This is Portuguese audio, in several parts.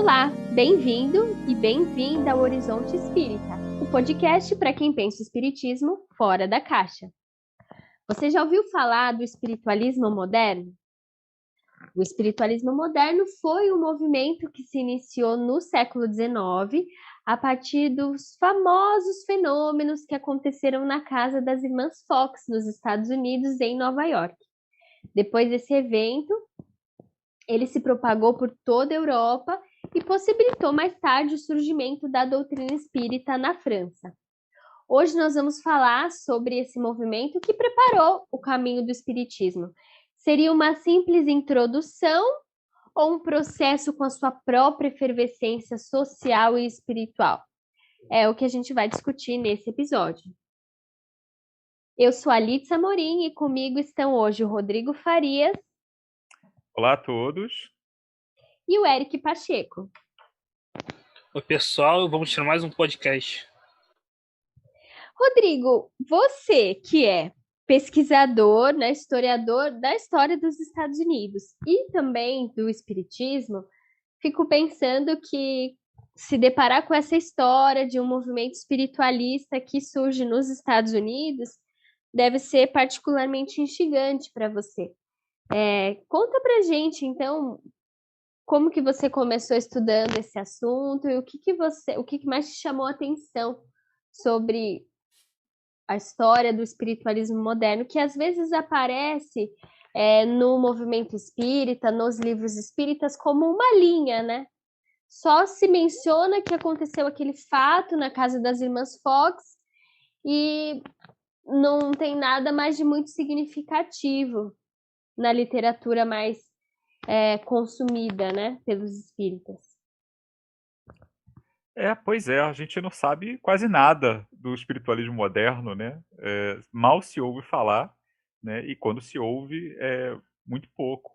Olá, bem-vindo e bem-vinda ao Horizonte Espírita, o podcast para quem pensa o espiritismo fora da caixa. Você já ouviu falar do espiritualismo moderno? O espiritualismo moderno foi um movimento que se iniciou no século XIX a partir dos famosos fenômenos que aconteceram na casa das irmãs Fox, nos Estados Unidos, em Nova York. Depois desse evento, ele se propagou por toda a Europa e possibilitou mais tarde o surgimento da doutrina espírita na França. Hoje nós vamos falar sobre esse movimento que preparou o caminho do espiritismo. Seria uma simples introdução ou um processo com a sua própria efervescência social e espiritual? É o que a gente vai discutir nesse episódio. Eu sou a Litza Amorim e comigo estão hoje o Rodrigo Farias. Olá a todos. E o Eric Pacheco. Oi, pessoal, vamos ter mais um podcast. Rodrigo, você que é pesquisador, né, historiador da história dos Estados Unidos e também do espiritismo, fico pensando que se deparar com essa história de um movimento espiritualista que surge nos Estados Unidos deve ser particularmente instigante para você. Conta pra gente, então, como que você começou estudando esse assunto e o que mais te chamou a atenção sobre a história do espiritualismo moderno, que às vezes aparece no movimento espírita, nos livros espíritas, como uma linha, né? Só se menciona que aconteceu aquele fato na casa das irmãs Fox e não tem nada mais de muito significativo na literatura mais consumida, né, pelos espíritas. Pois é, a gente não sabe quase nada do espiritualismo moderno, né? Mal se ouve falar, né? E quando se ouve, é muito pouco.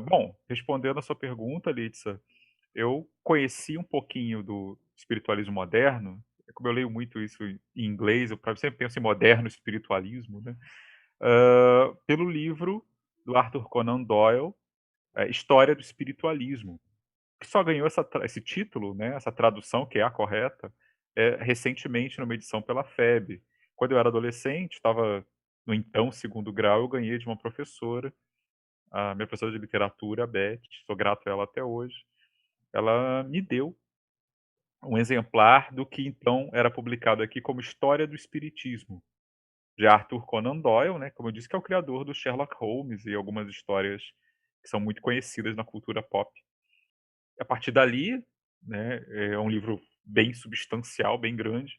Bom, respondendo a sua pergunta, Litsa, eu conheci um pouquinho do espiritualismo moderno. Como eu leio muito isso em inglês, eu sempre penso em moderno espiritualismo, né? Pelo livro do Arthur Conan Doyle, História do Espiritualismo, que só ganhou esse título, né, essa tradução, que é a correta, recentemente numa edição pela FEB. Quando eu era adolescente, estava no então segundo grau, eu ganhei de uma professora, a minha professora de literatura, a Beth, sou grato a ela até hoje. Ela me deu um exemplar do que então era publicado aqui como História do Espiritismo, de Arthur Conan Doyle, né, como eu disse, que é o criador do Sherlock Holmes e algumas histórias que são muito conhecidas na cultura pop. A partir dali, né, é um livro bem substancial, bem grande.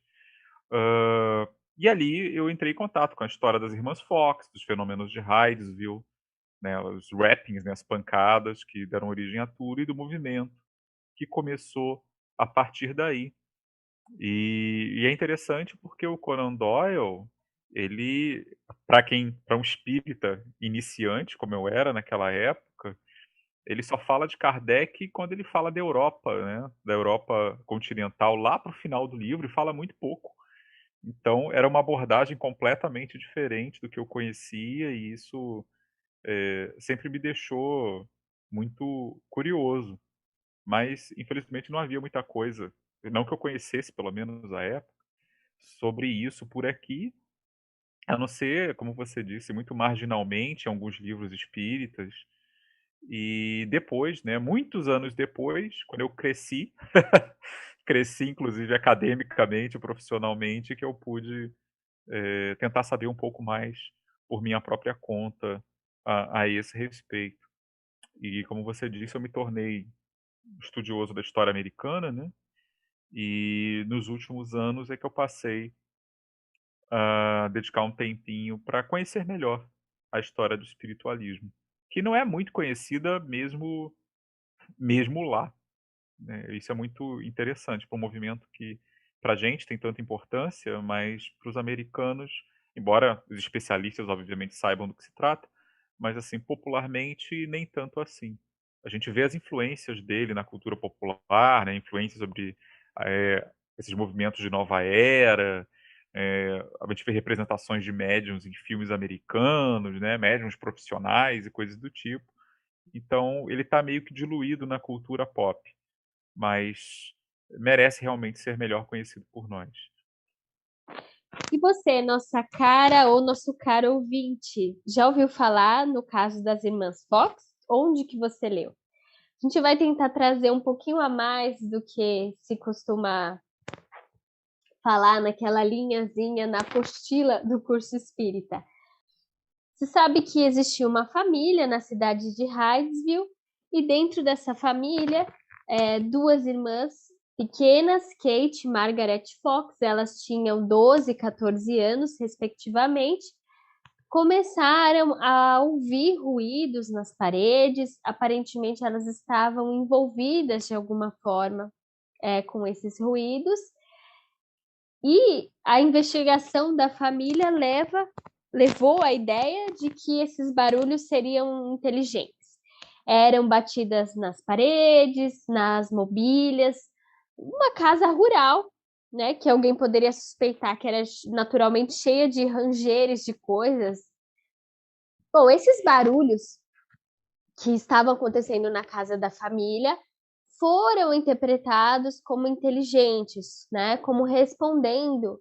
E ali eu entrei em contato com a história das irmãs Fox, dos fenômenos de Hydesville, né, os rappings, né, as pancadas que deram origem a tudo, e do movimento que começou a partir daí. E é interessante porque o Conan Doyle, ele, para um espírita iniciante, como eu era naquela época, ele só fala de Kardec quando ele fala da Europa, né? Da Europa continental, lá para o final do livro, e fala muito pouco. Então, era uma abordagem completamente diferente do que eu conhecia, e isso sempre me deixou muito curioso. Mas, infelizmente, não havia muita coisa, não que eu conhecesse, pelo menos à época, sobre isso por aqui, a não ser, como você disse, muito marginalmente, em alguns livros espíritas. E depois, né, muitos anos depois, quando eu cresci, cresci inclusive academicamente, profissionalmente, que eu pude tentar saber um pouco mais por minha própria conta a esse respeito. E como você disse, eu me tornei estudioso da história americana, né? E nos últimos anos é que eu passei a dedicar um tempinho para conhecer melhor a história do espiritualismo, que não é muito conhecida mesmo lá, né? Isso é muito interessante para um movimento que, para a gente, tem tanta importância, mas para os americanos, embora os especialistas, obviamente, saibam do que se trata, mas, assim, popularmente, nem tanto assim. A gente vê as influências dele na cultura popular, né? Influências sobre esses movimentos de nova era. A gente vê representações de médiuns em filmes americanos, né? Médiuns profissionais e coisas do tipo. Então, ele está meio que diluído na cultura pop, mas merece realmente ser melhor conhecido por nós. E você, nossa cara ou nosso caro ouvinte, já ouviu falar no caso das irmãs Fox? Onde que você leu? A gente vai tentar trazer um pouquinho a mais do que se costuma falar naquela linhazinha na apostila do curso espírita. Você sabe que existia uma família na cidade de Hydesville e dentro dessa família, duas irmãs pequenas, Kate e Margaret Fox, elas tinham 12 e 14 anos, respectivamente, começaram a ouvir ruídos nas paredes, aparentemente elas estavam envolvidas de alguma forma com esses ruídos, e a investigação da família levou à ideia de que esses barulhos seriam inteligentes. Eram batidas nas paredes, nas mobílias, uma casa rural, né, que alguém poderia suspeitar que era naturalmente cheia de rangeres de coisas. Bom, esses barulhos que estavam acontecendo na casa da família foram interpretados como inteligentes, né, como respondendo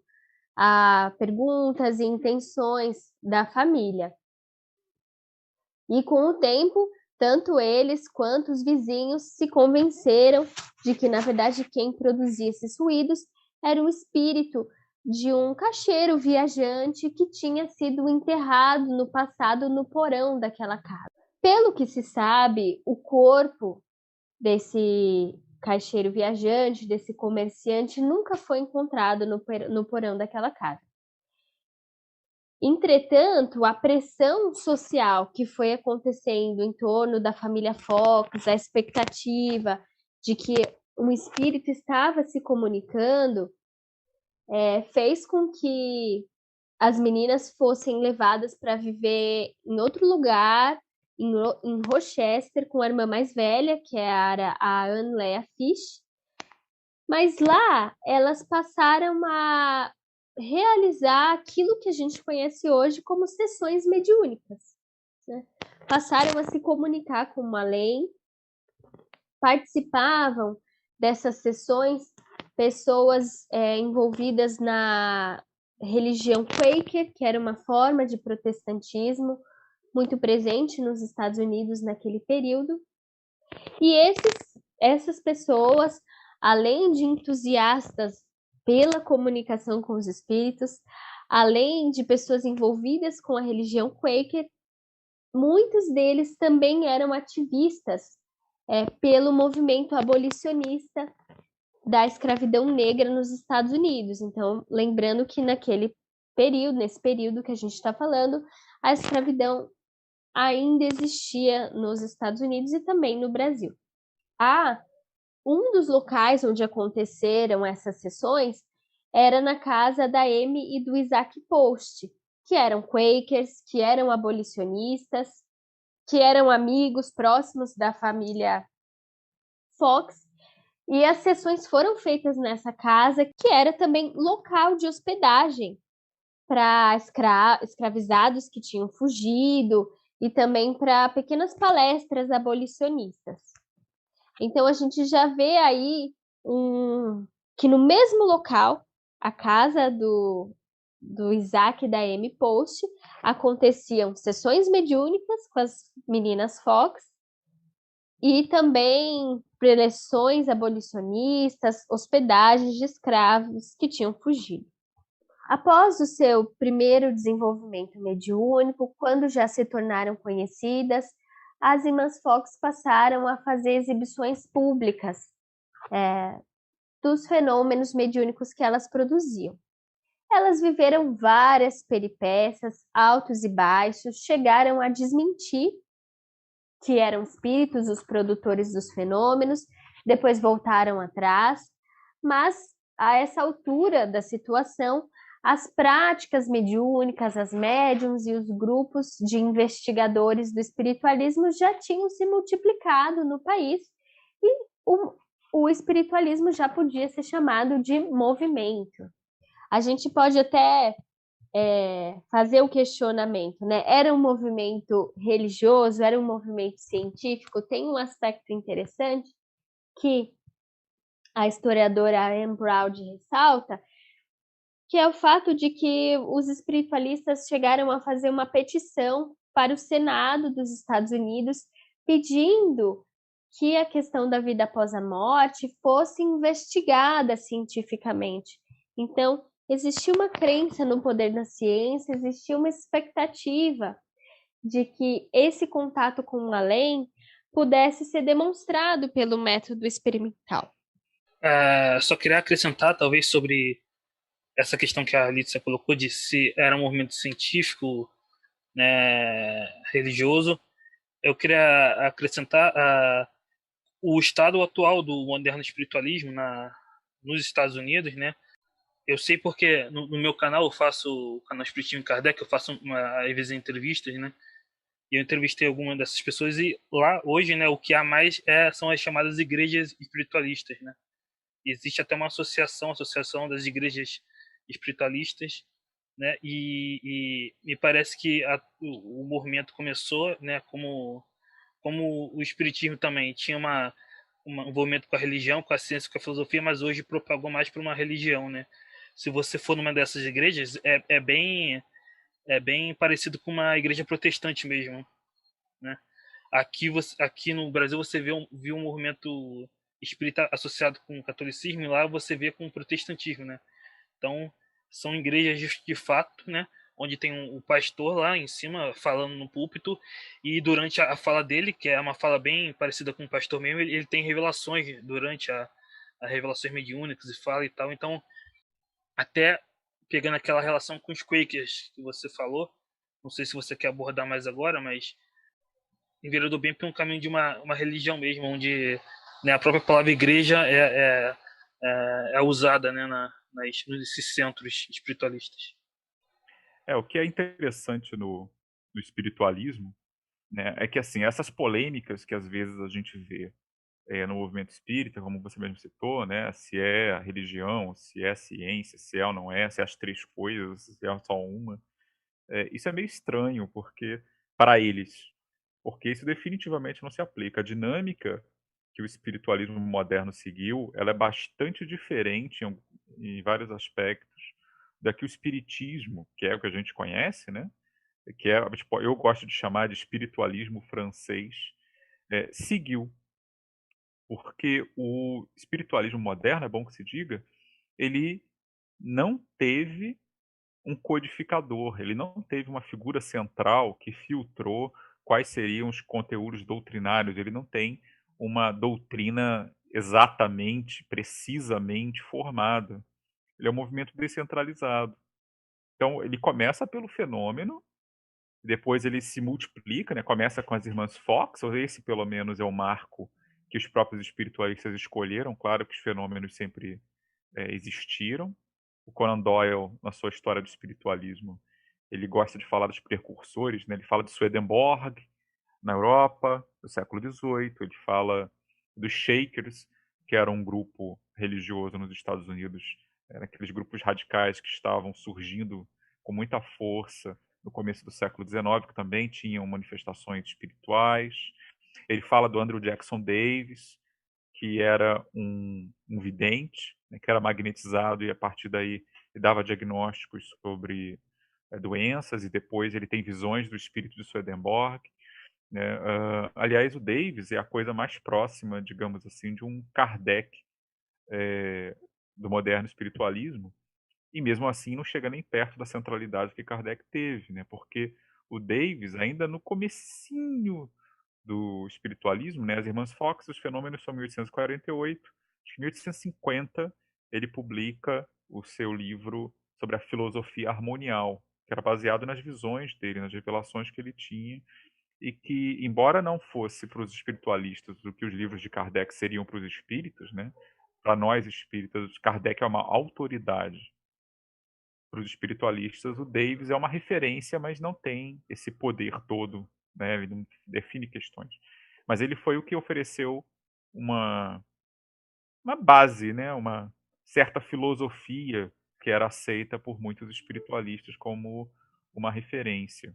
a perguntas e intenções da família. E com o tempo, tanto eles quanto os vizinhos se convenceram de que, na verdade, quem produzia esses ruídos era o espírito de um caixeiro viajante que tinha sido enterrado no passado no porão daquela casa. Pelo que se sabe, o corpo desse caixeiro viajante, desse comerciante, nunca foi encontrado no porão daquela casa. Entretanto, a pressão social que foi acontecendo em torno da família Fox, a expectativa de que um espírito estava se comunicando, fez com que as meninas fossem levadas para viver em outro lugar, em Rochester, com a irmã mais velha, que era a Anne Lea Fish. Mas lá elas passaram a realizar aquilo que a gente conhece hoje como sessões mediúnicas, né? Passaram a se comunicar com o além, participavam dessas sessões pessoas envolvidas na religião Quaker, que era uma forma de protestantismo muito presente nos Estados Unidos naquele período. E essas pessoas, além de entusiastas pela comunicação com os espíritos, além de pessoas envolvidas com a religião Quaker, muitos deles também eram ativistas pelo movimento abolicionista da escravidão negra nos Estados Unidos. Então, lembrando que nesse período que a gente está falando, a escravidão ainda existia nos Estados Unidos e também no Brasil. Um dos locais onde aconteceram essas sessões era na casa da Amy e do Isaac Post, que eram Quakers, que eram abolicionistas, que eram amigos próximos da família Fox, e as sessões foram feitas nessa casa, que era também local de hospedagem para escravizados que tinham fugido e também para pequenas palestras abolicionistas. Então, a gente já vê aí que no mesmo local, a casa do Isaac e da Amy Post, aconteciam sessões mediúnicas com as meninas Fox e também preleções abolicionistas, hospedagens de escravos que tinham fugido. Após o seu primeiro desenvolvimento mediúnico, quando já se tornaram conhecidas, as irmãs Fox passaram a fazer exibições públicas dos fenômenos mediúnicos que elas produziam. Elas viveram várias peripécias, altos e baixos, chegaram a desmentir que eram espíritos os produtores dos fenômenos, depois voltaram atrás, mas a essa altura da situação, as práticas mediúnicas, as médiums e os grupos de investigadores do espiritualismo já tinham se multiplicado no país e o espiritualismo já podia ser chamado de movimento. A gente pode até fazer o questionamento, né? Era um movimento religioso, era um movimento científico. Tem um aspecto interessante que a historiadora Anne Brown ressalta, que é o fato de que os espiritualistas chegaram a fazer uma petição para o Senado dos Estados Unidos pedindo que a questão da vida após a morte fosse investigada cientificamente. Então, existia uma crença no poder da ciência, existia uma expectativa de que esse contato com o além pudesse ser demonstrado pelo método experimental. Só queria acrescentar, talvez, sobre essa questão que a Alicia colocou de se era um movimento científico, né, religioso. Eu queria acrescentar o estado atual do moderno espiritualismo nos Estados Unidos, né? Eu sei porque no meu canal, eu faço o canal Espiritismo Kardec, eu faço às vezes entrevistas, né? E eu entrevistei algumas dessas pessoas e lá hoje, né, o que há mais são as chamadas igrejas espiritualistas, né? Existe até uma associação das igrejas espiritualistas, né? E me parece que o movimento começou, né, como o espiritismo também tinha um envolvimento com a religião, com a ciência, com a filosofia, mas hoje propagou mais para uma religião, né? Se você for numa dessas igrejas, é bem parecido com uma igreja protestante mesmo, né? Aqui no Brasil você viu um movimento espírita associado com o catolicismo e lá você vê com o protestantismo, né? Então são igrejas de fato, né? Onde tem um pastor lá em cima falando no púlpito e durante a fala dele, que é uma fala bem parecida com o pastor mesmo, ele tem revelações durante a revelações mediúnicas e fala e tal. Então, até pegando aquela relação com os Quakers que você falou, não sei se você quer abordar mais agora, mas enveredou bem para um caminho de uma religião mesmo, onde, né, a própria palavra igreja é usada, né, nesses centros espiritualistas. O que é interessante no espiritualismo, né, é que assim, essas polêmicas que às vezes a gente vê no movimento espírita, como você mesmo citou, né, se é a religião, se é a ciência, se é ou não é, se é as três coisas, se é só uma, isso é meio estranho porque para eles, porque isso definitivamente não se aplica. A dinâmica que o espiritualismo moderno seguiu, ela é bastante diferente em vários aspectos da que o espiritismo, que é o que a gente conhece, né? Que é, tipo, eu gosto de chamar de espiritualismo francês, seguiu. Porque o espiritualismo moderno, é bom que se diga, ele não teve um codificador, ele não teve uma figura central que filtrou quais seriam os conteúdos doutrinários, ele não tem uma doutrina exatamente, precisamente formada. Ele é um movimento descentralizado. Então, ele começa pelo fenômeno, depois ele se multiplica, né? Começa com as irmãs Fox, ou esse pelo menos é o marco que os próprios espiritualistas escolheram. Claro que os fenômenos sempre existiram. O Conan Doyle, na sua história do espiritualismo, ele gosta de falar dos precursores, né? Ele fala de Swedenborg, na Europa, do século XVIII. Ele fala dos Shakers, que era um grupo religioso nos Estados Unidos, aqueles grupos radicais que estavam surgindo com muita força no começo do século XIX, que também tinham manifestações espirituais. Ele fala do Andrew Jackson Davis, que era um vidente, né, que era magnetizado e a partir daí ele dava diagnósticos sobre doenças e depois ele tem visões do espírito de Swedenborg, né? Aliás, o Davis é a coisa mais próxima, digamos assim, de um Kardec do moderno espiritualismo, e mesmo assim não chega nem perto da centralidade que Kardec teve, né? Porque o Davis, ainda no comecinho do espiritualismo, né? As Irmãs Fox, os fenômenos são 1848, em 1850 ele publica o seu livro sobre a filosofia harmonial, que era baseado nas visões dele, nas revelações que ele tinha, e que, embora não fosse para os espiritualistas o que os livros de Kardec seriam para os espíritas, né? Para nós espíritas, Kardec é uma autoridade. Para os espiritualistas, o Davis é uma referência, mas não tem esse poder todo, né? Ele não define questões. Mas ele foi o que ofereceu uma base, né? Uma certa filosofia que era aceita por muitos espiritualistas como uma referência.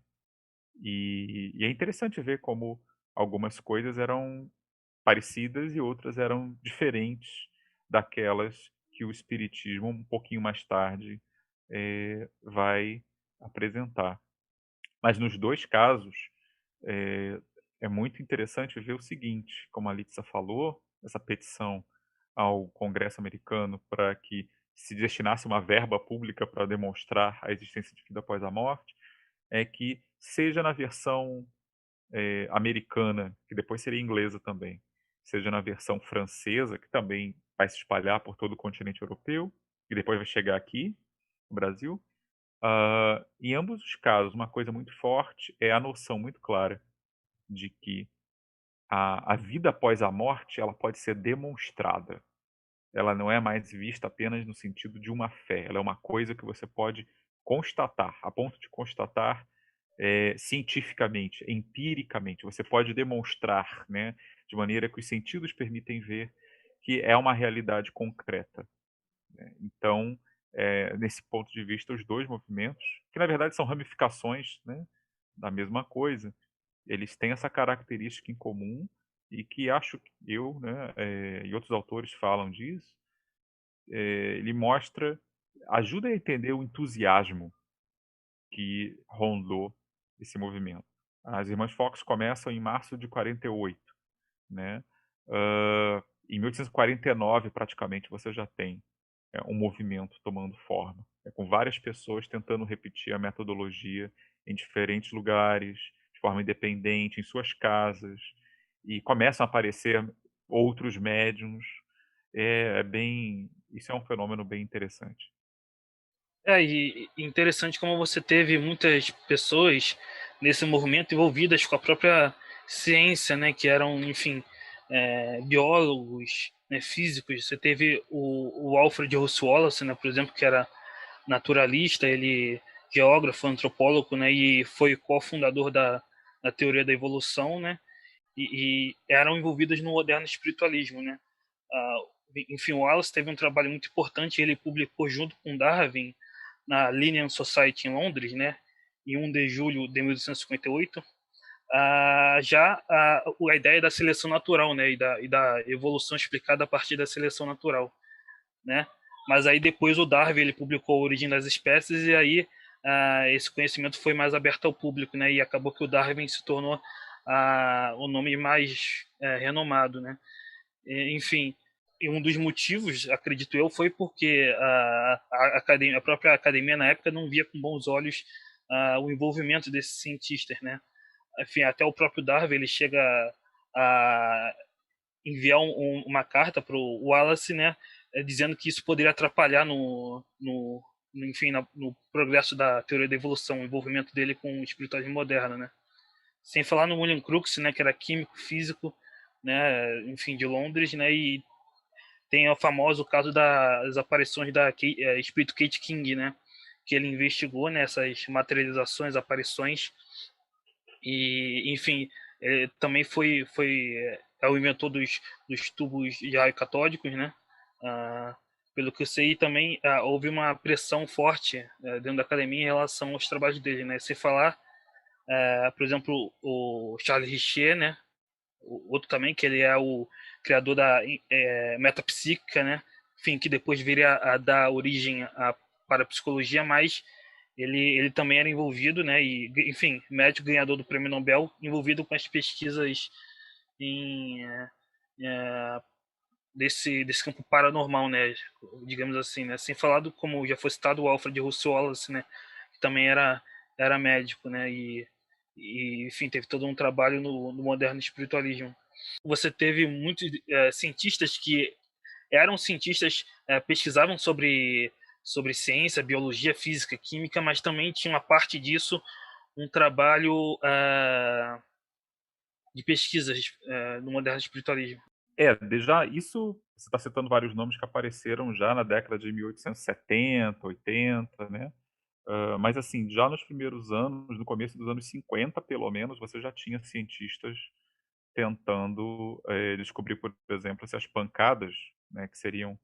E é interessante ver como algumas coisas eram parecidas e outras eram diferentes daquelas que o espiritismo, um pouquinho mais tarde, vai apresentar. Mas nos 2 casos, eh, é muito interessante ver o seguinte, como a Litsa falou, essa petição ao Congresso americano para que se destinasse uma verba pública para demonstrar a existência de vida após a morte, é que seja na versão americana, que depois seria inglesa também, seja na versão francesa, que também vai se espalhar por todo o continente europeu, e depois vai chegar aqui, no Brasil. Em ambos os casos, uma coisa muito forte é a noção muito clara de que a vida após a morte ela pode ser demonstrada. Ela não é mais vista apenas no sentido de uma fé, ela é uma coisa que você pode constatar, a ponto de constatar cientificamente, empiricamente. Você pode demonstrar, né, de maneira que os sentidos permitem ver que é uma realidade concreta. Né? Então, nesse ponto de vista, os 2 movimentos, que na verdade são ramificações, né, da mesma coisa, eles têm essa característica em comum e que acho que eu, né, e outros autores falam disso, ele mostra, ajuda a entender o entusiasmo que rondou esse movimento. As Irmãs Fox começam em março de 48, né? Em 1849, praticamente, você já tem um movimento tomando forma, com várias pessoas tentando repetir a metodologia em diferentes lugares, de forma independente, em suas casas, e começam a aparecer outros médiums. Isso é um fenômeno bem interessante. E interessante como você teve muitas pessoas nesse movimento envolvidas com a própria ciência, né, que eram, enfim, biólogos, né, físicos. Você teve o Alfred Russel Wallace, né, por exemplo, que era naturalista, ele geógrafo, antropólogo, né, e foi cofundador da teoria da evolução, né, e eram envolvidas no moderno espiritualismo, né. Ah, enfim, o Wallace teve um trabalho muito importante, ele publicou junto com Darwin na Linnean Society em Londres, né, em 1 de julho de 1858, a ideia da seleção natural, né, e da evolução explicada a partir da seleção natural, né. Mas aí depois o Darwin ele publicou A Origem das Espécies e aí esse conhecimento foi mais aberto ao público, né, e acabou que o Darwin se tornou o nome mais renomado, né. Enfim, e um dos motivos, acredito eu, foi porque a própria academia na época não via com bons olhos o envolvimento desses cientistas, né? Enfim, até o próprio Darwin ele chega a enviar uma carta para o Wallace, né, dizendo que isso poderia atrapalhar enfim, no progresso da teoria da evolução, o envolvimento dele com o espiritualismo moderno, né? Sem falar no William Crookes, né, que era químico, físico, né, enfim, de Londres, né, e tem o famoso caso das aparições da espírito Kate King, né, que ele investigou nessas materializações, aparições e, enfim, também é o inventor dos tubos de raio catódicos, né? Ah, pelo que eu sei, também houve uma pressão forte dentro da academia em relação aos trabalhos dele, né? Se falar, por exemplo, o Charles Richer, né? O outro também, que ele é o criador da metapsíquica, né? Enfim, que depois viria a dar origem à parapsicologia, mas ele também era envolvido, né? E, enfim, médico ganhador do Prêmio Nobel, envolvido com as pesquisas em, desse campo paranormal, né? Digamos assim, né? Sem falar do, como já foi citado, o Alfred Russel Wallace, né? Que também era médico, né? E enfim, teve todo um trabalho no moderno espiritualismo. Você teve muitos cientistas que eram cientistas, pesquisavam sobre ciência, biologia, física, química, mas também tinha uma parte disso, um trabalho de pesquisas no moderno espiritualismo. Já isso, você está citando vários nomes que apareceram já na década de 1870, 80, né? Mas assim, já nos primeiros anos, no começo dos anos 50, pelo menos, você já tinha cientistas tentando descobrir, por exemplo, se as pancadas, né, que seriam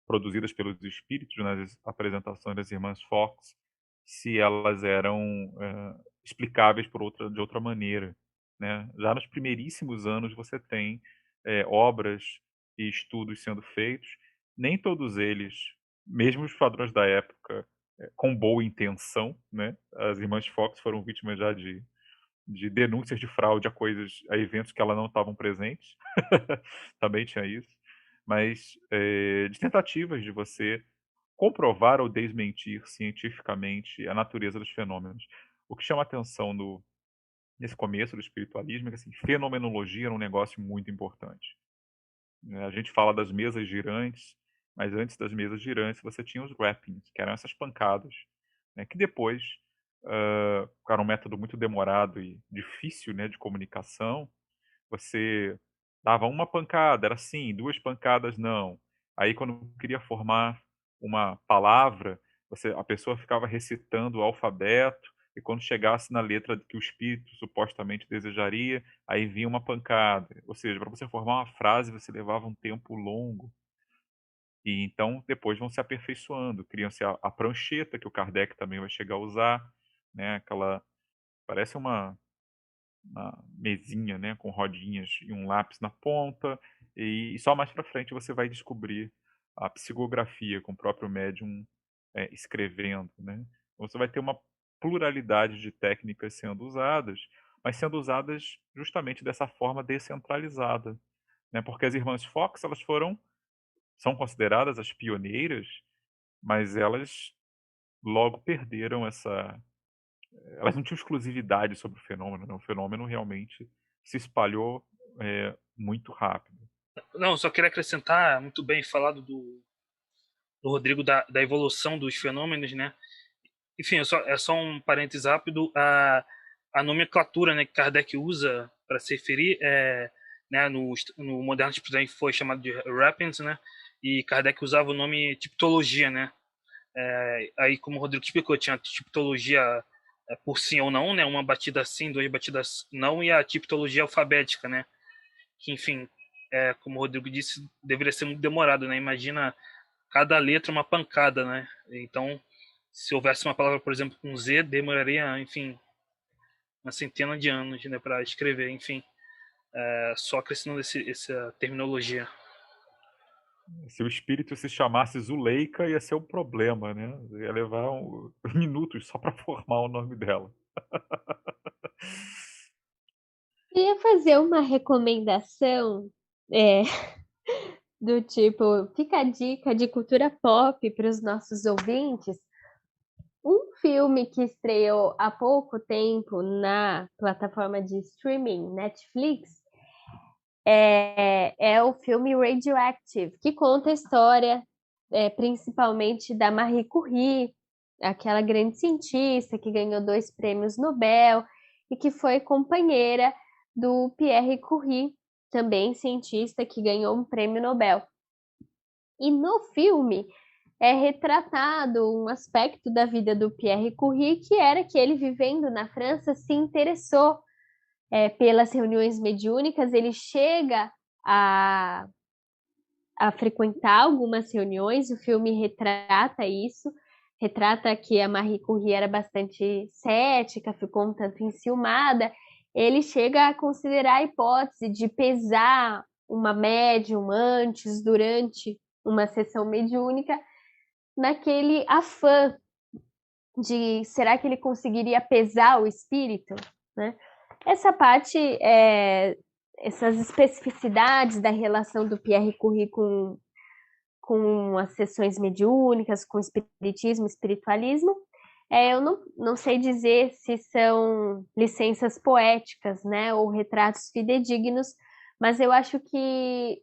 produzidas pelos espíritos nas apresentações das irmãs Fox, se elas eram explicáveis de outra maneira, né? Já nos primeiríssimos anos você tem obras e estudos sendo feitos, nem todos eles, mesmo os padrões da época, com boa intenção, né? As irmãs Fox foram vítimas já de denúncias de fraude a eventos que elas não estavam presentes. Também tinha isso. Mas de tentativas de você comprovar ou desmentir cientificamente a natureza dos fenômenos. O que chama atenção nesse começo do espiritualismo é que assim, fenomenologia era um negócio muito importante. A gente fala das mesas girantes, mas antes das mesas girantes você tinha os rappings, que eram essas pancadas, né, que depois era um método muito demorado e difícil, né, de comunicação. Você dava uma pancada, era sim, duas pancadas não. Aí quando queria formar uma palavra, a pessoa ficava recitando o alfabeto, e quando chegasse na letra que o espírito supostamente desejaria, aí vinha uma pancada. Ou seja, para você formar uma frase, você levava um tempo longo. E então depois vão se aperfeiçoando, criam-se a prancheta, que o Kardec também vai chegar a usar, né? Aquela parece uma mesinha, né, com rodinhas e um lápis na ponta, e só mais para frente você vai descobrir a psicografia com o próprio médium escrevendo, né? Então, você vai ter uma pluralidade de técnicas sendo usadas, mas sendo usadas justamente dessa forma descentralizada, né? Porque as irmãs Fox, são consideradas as pioneiras, mas elas logo perderam elas não tinham exclusividade sobre o fenômeno, né? O fenômeno realmente se espalhou muito rápido. Não, só queria acrescentar, muito bem falado do Rodrigo, da evolução dos fenômenos, né? Enfim, é só um parênteses rápido. A nomenclatura, né, que Kardec usa para se referir né, no moderno espiritismo foi chamado de Rappings, né? E Kardec usava o nome tipologia, né? Aí, como o Rodrigo explicou, tinha a tipologia por sim ou não, né? Uma batida sim, duas batidas não, e a tipologia alfabética, né? Que, enfim, como o Rodrigo disse, deveria ser muito demorado, né? Imagina cada letra uma pancada, né? Então, se houvesse uma palavra, por exemplo, com Z, demoraria, enfim, uma centena de anos, né, para escrever, enfim, só acrescentando essa terminologia. Se o espírito se chamasse Zuleika, ia ser um problema, né? Ia levar minutos só para formar o nome dela. Queria fazer uma recomendação do tipo, fica a dica de cultura pop para os nossos ouvintes. Um filme que estreou há pouco tempo na plataforma de streaming Netflix é o filme Radioactive, que conta a história principalmente da Marie Curie, aquela grande cientista que ganhou 2 prêmios Nobel e que foi companheira do Pierre Curie, também cientista que ganhou um prêmio Nobel. E no filme é retratado um aspecto da vida do Pierre Curie, que era que ele, vivendo na França, se interessou pelas reuniões mediúnicas. Ele chega a frequentar algumas reuniões, o filme retrata isso, retrata que a Marie Curie era bastante cética, ficou um tanto enciumada. Ele chega a considerar a hipótese de pesar uma médium antes, durante uma sessão mediúnica, naquele afã de será que ele conseguiria pesar o espírito, né? Essa parte, essas especificidades da relação do Pierre Curie com as sessões mediúnicas, com o espiritismo, espiritualismo, eu não sei dizer se são licenças poéticas, né, ou retratos fidedignos, mas eu acho que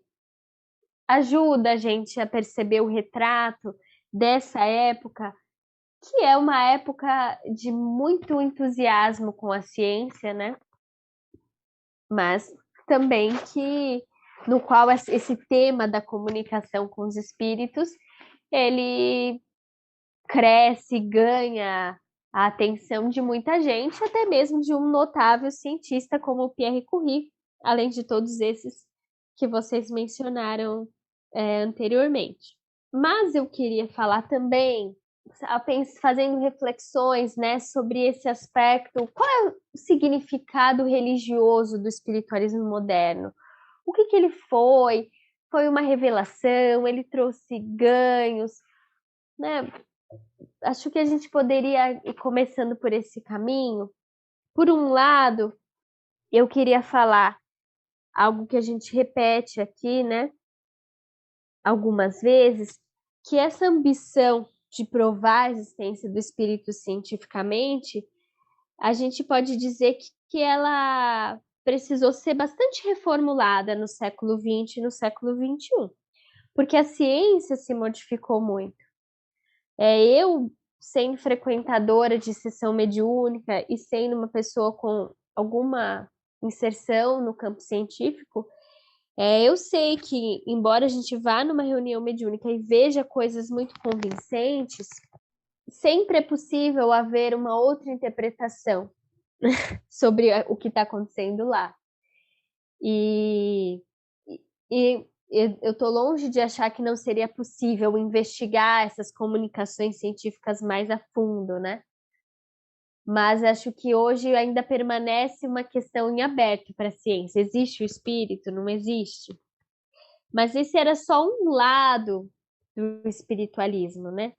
ajuda a gente a perceber o retrato dessa época, que é uma época de muito entusiasmo com a ciência, né? Mas também no qual esse tema da comunicação com os espíritos, ele cresce, ganha a atenção de muita gente, até mesmo de um notável cientista como o Pierre Curie, além de todos esses que vocês mencionaram anteriormente. Mas eu queria falar também, fazendo reflexões, né, sobre esse aspecto, qual é o significado religioso do espiritualismo moderno? O que ele foi? Foi uma revelação? Ele trouxe ganhos, né? Acho que a gente poderia ir começando por esse caminho. Por um lado, eu queria falar algo que a gente repete aqui, né, algumas vezes, que essa ambição de provar a existência do espírito cientificamente, a gente pode dizer que ela precisou ser bastante reformulada no século XX e no século XXI, porque a ciência se modificou muito. Eu, sendo frequentadora de sessão mediúnica e sendo uma pessoa com alguma inserção no campo científico, eu sei que, embora a gente vá numa reunião mediúnica e veja coisas muito convincentes, sempre é possível haver uma outra interpretação sobre o que está acontecendo lá. E, e eu estou longe de achar que não seria possível investigar essas comunicações científicas mais a fundo, né? Mas acho que hoje ainda permanece uma questão em aberto para a ciência. Existe o espírito? Não existe? Mas esse era só um lado do espiritualismo, né?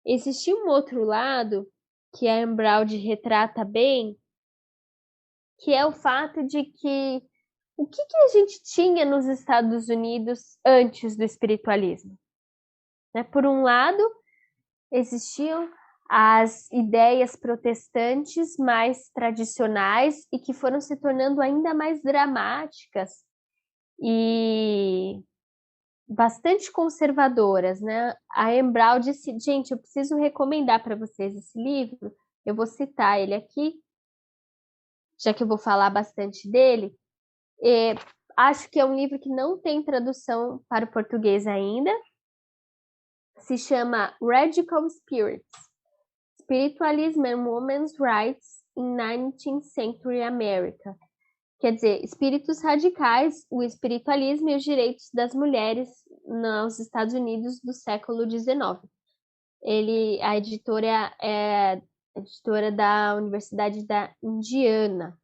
Existia um outro lado que a Embraud retrata bem, que é o fato de que o que a gente tinha nos Estados Unidos antes do espiritualismo? Né? Por um lado, existiam as ideias protestantes mais tradicionais e que foram se tornando ainda mais dramáticas e bastante conservadoras, né? A Embral disse, gente, eu preciso recomendar para vocês esse livro, eu vou citar ele aqui, já que eu vou falar bastante dele. Acho que é um livro que não tem tradução para o português ainda. Se chama Radical Spirits, Spiritualism and Women's Rights in 19th Century America. Quer dizer, espíritos radicais, o espiritualismo e os direitos das mulheres nos Estados Unidos do século XIX. A editora é a editora da Universidade da Indiana.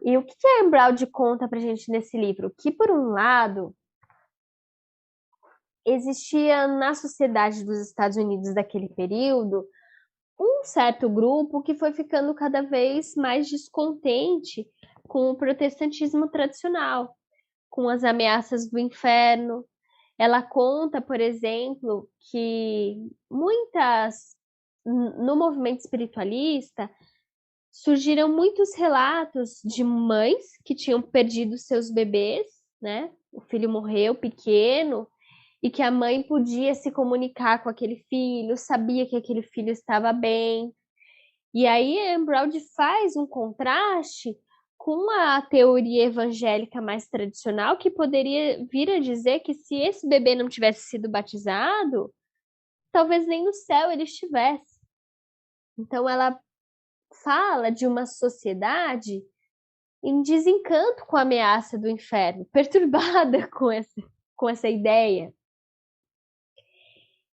E o que a Embraud conta pra gente nesse livro? Que, por um lado, existia na sociedade dos Estados Unidos daquele período um certo grupo que foi ficando cada vez mais descontente com o protestantismo tradicional, com as ameaças do inferno. Ela conta, por exemplo, que no movimento espiritualista, surgiram muitos relatos de mães que tinham perdido seus bebês, né? O filho morreu pequeno e que a mãe podia se comunicar com aquele filho, sabia que aquele filho estava bem. E aí a Embraud faz um contraste com a teoria evangélica mais tradicional, que poderia vir a dizer que se esse bebê não tivesse sido batizado, talvez nem no céu ele estivesse. Então ela fala de uma sociedade em desencanto com a ameaça do inferno, perturbada com essa ideia.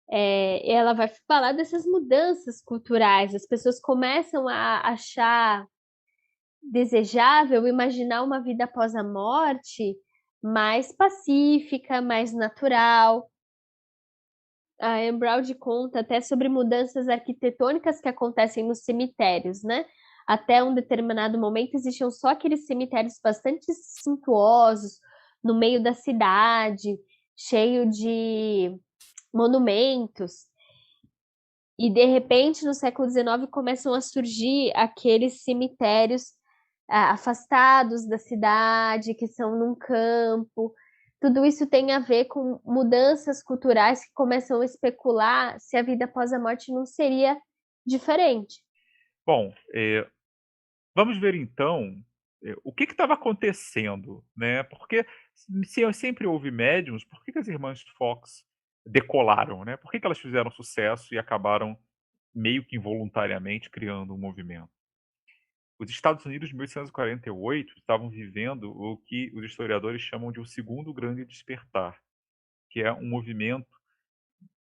Ela vai falar dessas mudanças culturais, as pessoas começam a achar desejável imaginar uma vida após a morte mais pacífica, mais natural. A Embraud conta até sobre mudanças arquitetônicas que acontecem nos cemitérios, né? Até um determinado momento existiam só aqueles cemitérios bastante suntuosos no meio da cidade, cheio de monumentos. E de repente, no século XIX, começam a surgir aqueles cemitérios afastados da cidade, que são num campo. Tudo isso tem a ver com mudanças culturais que começam a especular se a vida após a morte não seria diferente. Bom, vamos ver então o que estava acontecendo, né? Porque se sempre houve médiums, por que as irmãs Fox decolaram, né? Por que elas fizeram sucesso e acabaram meio que involuntariamente criando um movimento? Os Estados Unidos, em 1848, estavam vivendo o que os historiadores chamam de o segundo grande despertar, que é um movimento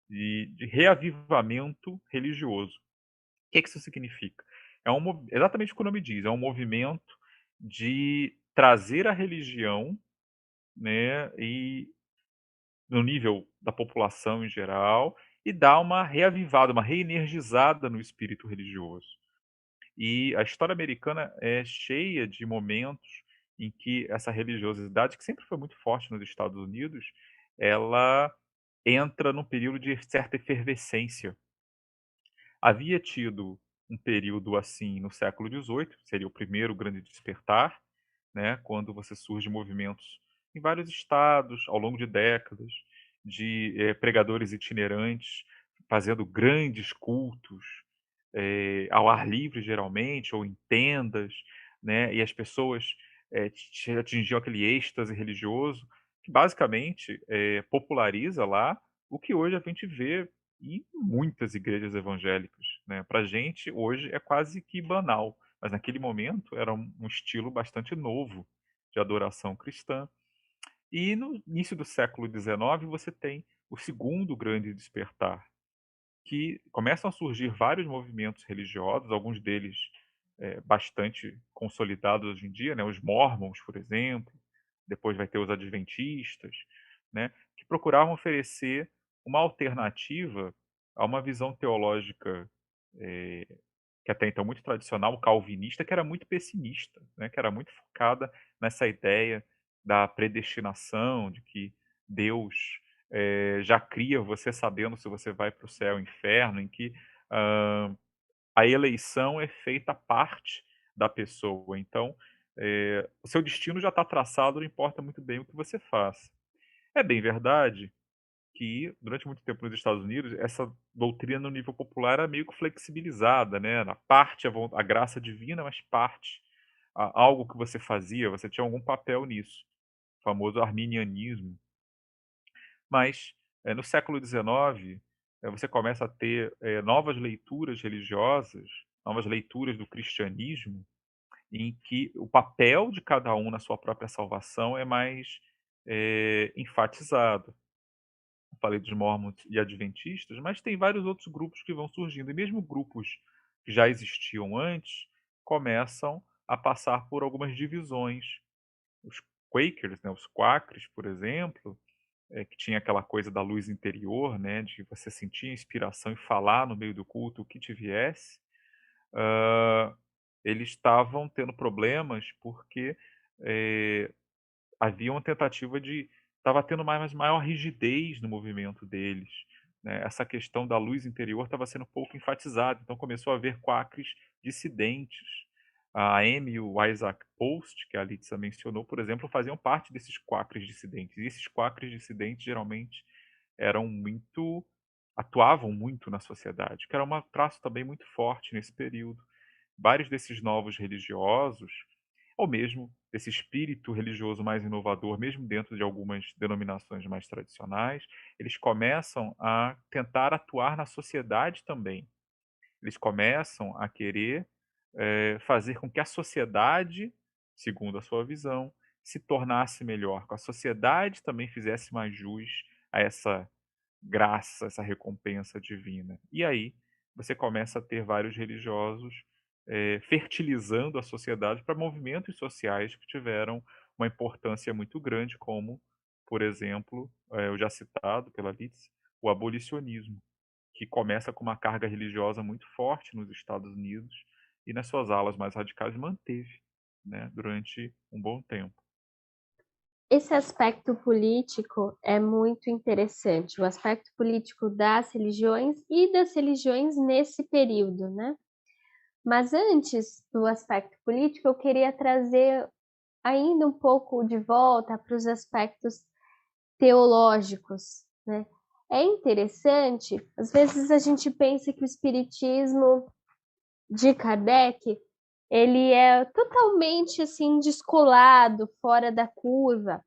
de reavivamento religioso. O que isso significa? Exatamente o que o nome diz, é um movimento de trazer a religião, né, e no nível da população em geral, e dar uma reavivada, uma reenergizada no espírito religioso. E a história americana é cheia de momentos em que essa religiosidade, que sempre foi muito forte nos Estados Unidos, ela entra num período de certa efervescência. Havia tido um período assim no século XVIII, seria o primeiro grande despertar, né, quando você surge movimentos em vários estados, ao longo de décadas, de pregadores itinerantes fazendo grandes cultos, ao ar livre, geralmente, ou em tendas, né, e as pessoas atingiam aquele êxtase religioso, que basicamente populariza lá o que hoje a gente vê em muitas igrejas evangélicas. Né? Para a gente, hoje, é quase que banal, mas naquele momento era um estilo bastante novo de adoração cristã. E no início do século XIX você tem o segundo grande despertar, que começam a surgir vários movimentos religiosos, alguns deles bastante consolidados hoje em dia, né? Os Mormons, por exemplo, depois vai ter os Adventistas, né? Que procuravam oferecer uma alternativa a uma visão teológica eh, que até então muito tradicional, calvinista, que era muito pessimista, né? Que era muito focada nessa ideia da predestinação, de que Deus já cria você sabendo se você vai para o céu ou inferno, em que a eleição é feita parte da pessoa. Então, o seu destino já está traçado, não importa muito bem o que você faça. É bem verdade que, durante muito tempo nos Estados Unidos, essa doutrina no nível popular era meio que flexibilizada, né? Na parte a graça divina, mas parte algo que você fazia, você tinha algum papel nisso, o famoso arminianismo. Mas, no século XIX, você começa a ter novas leituras religiosas, novas leituras do cristianismo, em que o papel de cada um na sua própria salvação é mais enfatizado. Eu falei dos mormons e adventistas, mas tem vários outros grupos que vão surgindo. E mesmo grupos que já existiam antes, começam a passar por algumas divisões. Os Quakers, né, os Quakers, por exemplo, que tinha aquela coisa da luz interior, né, de você sentir a inspiração e falar no meio do culto o que te viesse, eles estavam tendo problemas porque havia uma tentativa de estava tendo maior rigidez no movimento deles, né? Essa questão da luz interior estava sendo pouco enfatizada, então começou a haver quakers dissidentes. A Amy e o Isaac Post, que a Litsa mencionou, por exemplo, faziam parte desses quakers dissidentes. E esses quakers dissidentes geralmente atuavam muito na sociedade, que era um traço também muito forte nesse período. Vários desses novos religiosos, ou mesmo desse espírito religioso mais inovador, mesmo dentro de algumas denominações mais tradicionais, eles começam a tentar atuar na sociedade também. Eles começam a querer fazer com que a sociedade, segundo a sua visão, se tornasse melhor, que a sociedade também fizesse mais jus a essa graça, essa recompensa divina. E aí você começa a ter vários religiosos fertilizando a sociedade para movimentos sociais que tiveram uma importância muito grande, como, por exemplo, o já citado pela Litz, o abolicionismo, que começa com uma carga religiosa muito forte nos Estados Unidos e nas suas alas mais radicais manteve, né, durante um bom tempo. Esse aspecto político é muito interessante, o aspecto político das religiões e das religiões nesse período, né? Mas antes do aspecto político, eu queria trazer ainda um pouco de volta para os aspectos teológicos, né? É interessante, às vezes a gente pensa que o espiritismo de Kardec, ele é totalmente assim descolado, fora da curva.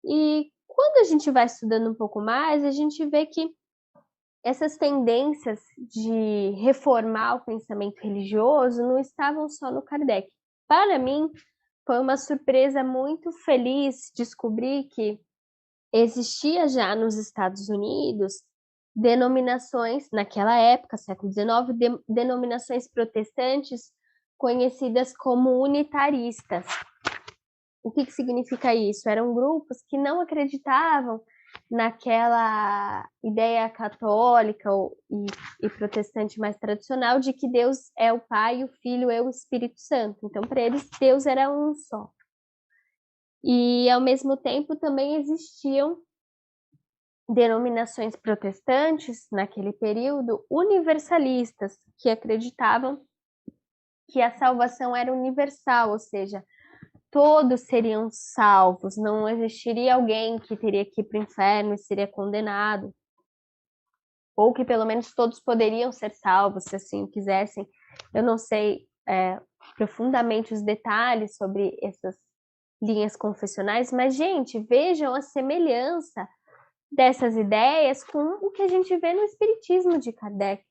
E quando a gente vai estudando um pouco mais, a gente vê que essas tendências de reformar o pensamento religioso não estavam só no Kardec. Para mim, foi uma surpresa muito feliz descobrir que existia já nos Estados Unidos denominações, naquela época, século XIX, denominações protestantes conhecidas como unitaristas. O que significa isso? Eram grupos que não acreditavam naquela ideia católica e protestante mais tradicional de que Deus é o Pai, o Filho e o Espírito Santo. Então, para eles, Deus era um só. E, ao mesmo tempo, também existiam denominações protestantes, naquele período, universalistas, que acreditavam que a salvação era universal, ou seja, todos seriam salvos, não existiria alguém que teria que ir para o inferno e seria condenado, ou que pelo menos todos poderiam ser salvos, se assim quisessem. Eu não sei profundamente os detalhes sobre essas linhas confessionais, mas, gente, vejam a semelhança dessas ideias com o que a gente vê no Espiritismo de Kardec,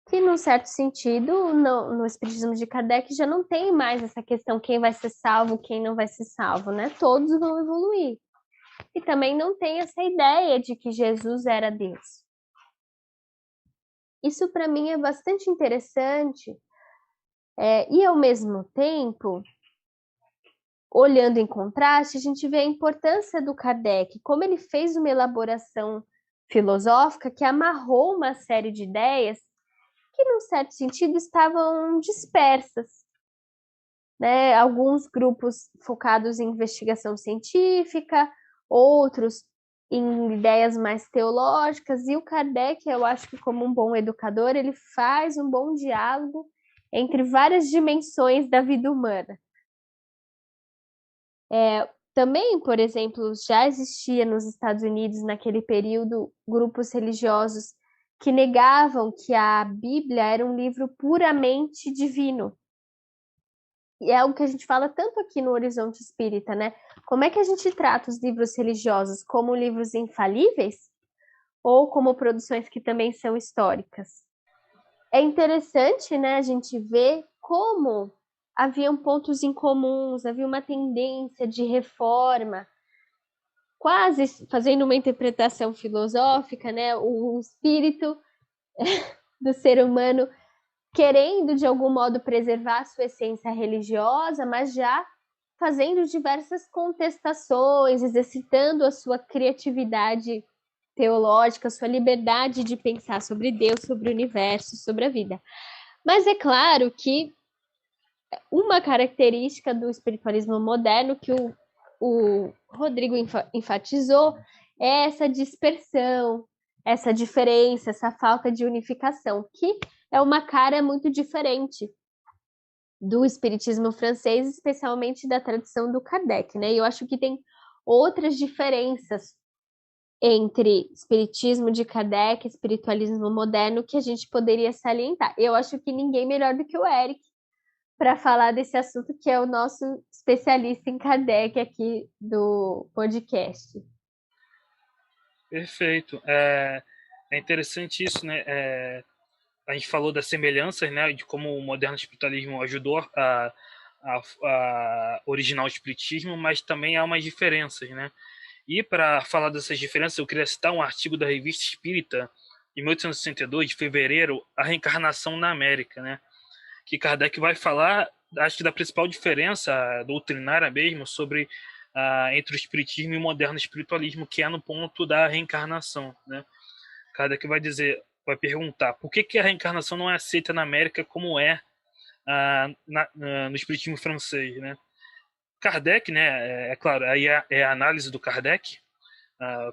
que, num certo sentido, no Espiritismo de Kardec já não tem mais essa questão quem vai ser salvo, quem não vai ser salvo, né? Todos vão evoluir. E também não tem essa ideia de que Jesus era Deus. Isso, para mim, é bastante interessante, e, ao mesmo tempo, olhando em contraste, a gente vê a importância do Kardec, como ele fez uma elaboração filosófica que amarrou uma série de ideias que, num certo sentido, estavam dispersas, né? Alguns grupos focados em investigação científica, outros em ideias mais teológicas, e o Kardec, eu acho que, como um bom educador, ele faz um bom diálogo entre várias dimensões da vida humana. Também, por exemplo, já existia nos Estados Unidos, naquele período, grupos religiosos que negavam que a Bíblia era um livro puramente divino. E é algo que a gente fala tanto aqui no Horizonte Espírita, né? Como é que a gente trata os livros religiosos? Como livros infalíveis? Ou como produções que também são históricas? É interessante, né, a gente ver como haviam pontos em comuns, havia uma tendência de reforma, quase fazendo uma interpretação filosófica, né? O espírito do ser humano querendo, de algum modo, preservar sua essência religiosa, mas já fazendo diversas contestações, exercitando a sua criatividade teológica, sua liberdade de pensar sobre Deus, sobre o universo, sobre a vida. Mas é claro que uma característica do espiritualismo moderno que o Rodrigo enfatizou é essa dispersão, essa diferença, essa falta de unificação, que é uma cara muito diferente do espiritismo francês, especialmente da tradição do Kardec, né? E eu acho que tem outras diferenças entre espiritismo de Kardec e espiritualismo moderno que a gente poderia salientar. Eu acho que ninguém melhor do que o Eric para falar desse assunto, que é o nosso especialista em Kardec aqui do podcast. Perfeito. É interessante isso, né? A gente falou das semelhanças, né? De como o moderno espiritualismo ajudou a originar o espiritismo, mas também há umas diferenças, né? E para falar dessas diferenças, eu queria citar um artigo da Revista Espírita, de 1862, de fevereiro, A Reencarnação na América, né? Que Kardec vai falar, acho que da principal diferença doutrinária mesmo, sobre entre o espiritismo e o moderno espiritualismo, que é no ponto da reencarnação, né? Kardec vai dizer, vai perguntar por que a reencarnação não é aceita na América como é no espiritismo francês, né? Kardec, né, claro, aí é a análise do Kardec,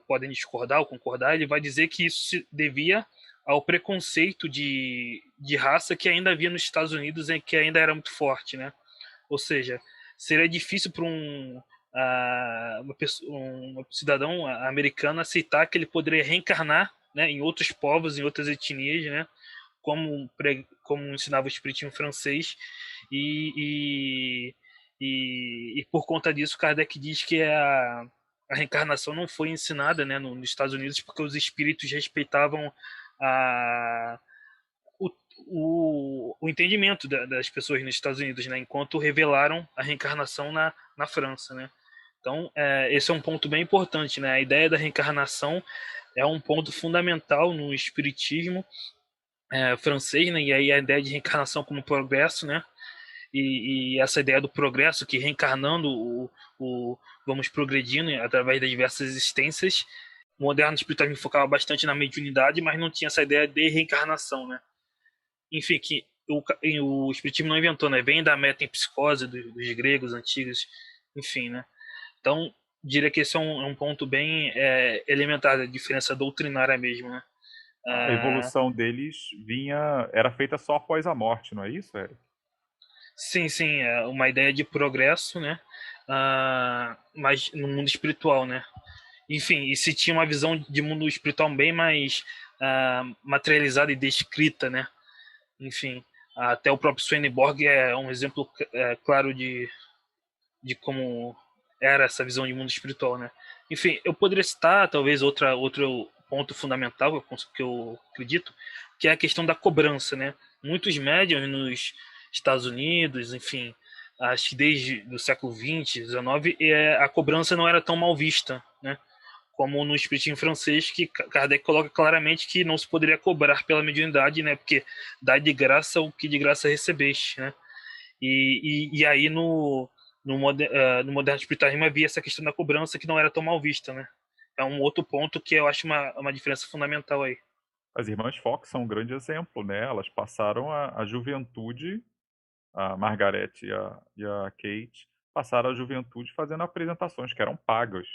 podem discordar ou concordar, ele vai dizer que isso se devia ao preconceito de raça que ainda havia nos Estados Unidos, e que ainda era muito forte, né? Ou seja, seria difícil para um cidadão americano aceitar que ele poderia reencarnar, né, em outros povos, em outras etnias, né? Como ensinava o espiritismo francês, e por conta disso, Kardec diz que a reencarnação não foi ensinada, né, nos Estados Unidos, porque os espíritos respeitavam a, o entendimento das pessoas nos Estados Unidos, né, enquanto revelaram a reencarnação na França, né? Então, esse é um ponto bem importante, né? A ideia da reencarnação é um ponto fundamental no espiritismo francês, né? E aí a ideia de reencarnação como progresso, né? E essa ideia do progresso, que reencarnando vamos progredindo através das diversas existências. O moderno espiritualismo focava bastante na mediunidade, mas não tinha essa ideia de reencarnação, né? Enfim, que o espiritismo não inventou, né? Vem da metempsicose dos gregos antigos, enfim, né? Então, diria que esse é um ponto bem elementar da diferença doutrinária mesmo, né? A evolução deles era feita só após a morte, não é isso, Eric? Sim, sim, é uma ideia de progresso, né? Mas no mundo espiritual, né? Enfim, e se tinha uma visão de mundo espiritual bem mais materializada e descrita, né? Enfim, até o próprio Swedenborg é um exemplo claro de como era essa visão de mundo espiritual, né? Enfim, eu poderia citar talvez outro ponto fundamental que eu acredito, que é a questão da cobrança, né? Muitos médiuns nos Estados Unidos, enfim, acho que desde o século XX, XIX, a cobrança não era tão mal vista, né? Como no Espiritismo francês, que Kardec coloca claramente que não se poderia cobrar pela mediunidade, né? Porque dá de graça o que de graça recebeste, né? E aí no moderno espiritualismo havia essa questão da cobrança que não era tão mal vista, né? É um outro ponto que eu acho uma diferença fundamental aí. As irmãs Fox são um grande exemplo, né? Elas passaram a juventude, a Margaret e a Kate, passaram a juventude fazendo apresentações que eram pagas.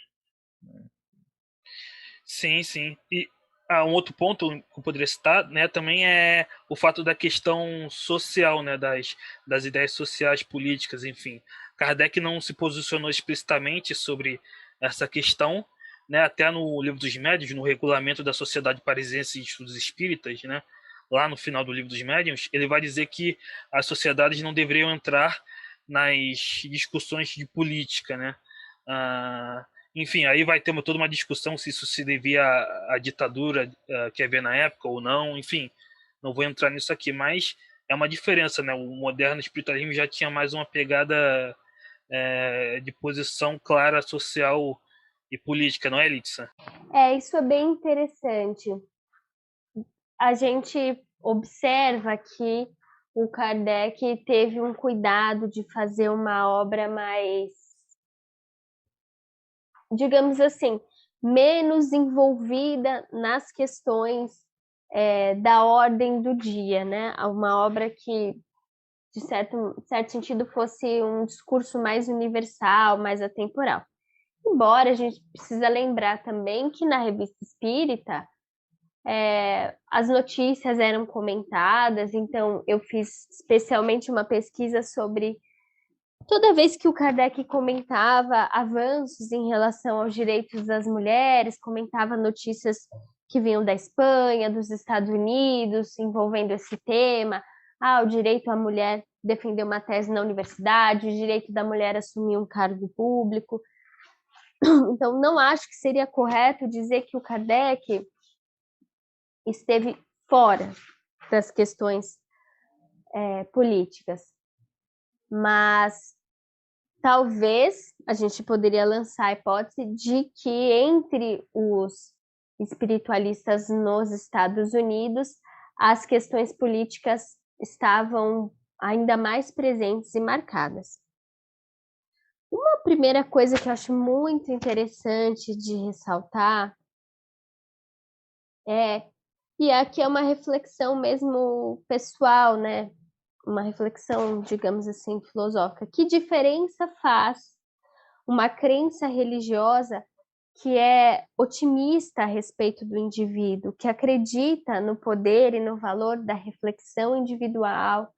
Sim, sim. E um outro ponto que eu poderia citar, né, também é o fato da questão social, né, das ideias sociais, políticas, enfim. Kardec não se posicionou explicitamente sobre essa questão, né, até no Livro dos Médiuns, no regulamento da Sociedade Parisiense de Estudos Espíritas, né, lá no final do Livro dos Médiuns, ele vai dizer que as sociedades não deveriam entrar nas discussões de política, né. Enfim, aí vai ter toda uma discussão se isso se devia à ditadura que havia na época ou não. Enfim, não vou entrar nisso aqui, mas é uma diferença, né? O moderno espiritualismo já tinha mais uma pegada de posição clara social e política, não é, Litsa? Isso é bem interessante. A gente observa que o Kardec teve um cuidado de fazer uma obra mais, digamos assim, menos envolvida nas questões da ordem do dia, né? Uma obra que, de certo sentido, fosse um discurso mais universal, mais atemporal. Embora a gente precisa lembrar também que na Revista Espírita as notícias eram comentadas, então eu fiz especialmente uma pesquisa sobre toda vez que o Kardec comentava avanços em relação aos direitos das mulheres, comentava notícias que vinham da Espanha, dos Estados Unidos, envolvendo esse tema. O direito à mulher defender uma tese na universidade, o direito da mulher assumir um cargo público. Então, não acho que seria correto dizer que o Kardec esteve fora das questões políticas. Mas talvez a gente poderia lançar a hipótese de que entre os espiritualistas nos Estados Unidos, as questões políticas estavam ainda mais presentes e marcadas. Uma primeira coisa que eu acho muito interessante de ressaltar e aqui é uma reflexão mesmo pessoal, né? Uma reflexão, digamos assim, filosófica. Que diferença faz uma crença religiosa que é otimista a respeito do indivíduo, que acredita no poder e no valor da reflexão individual,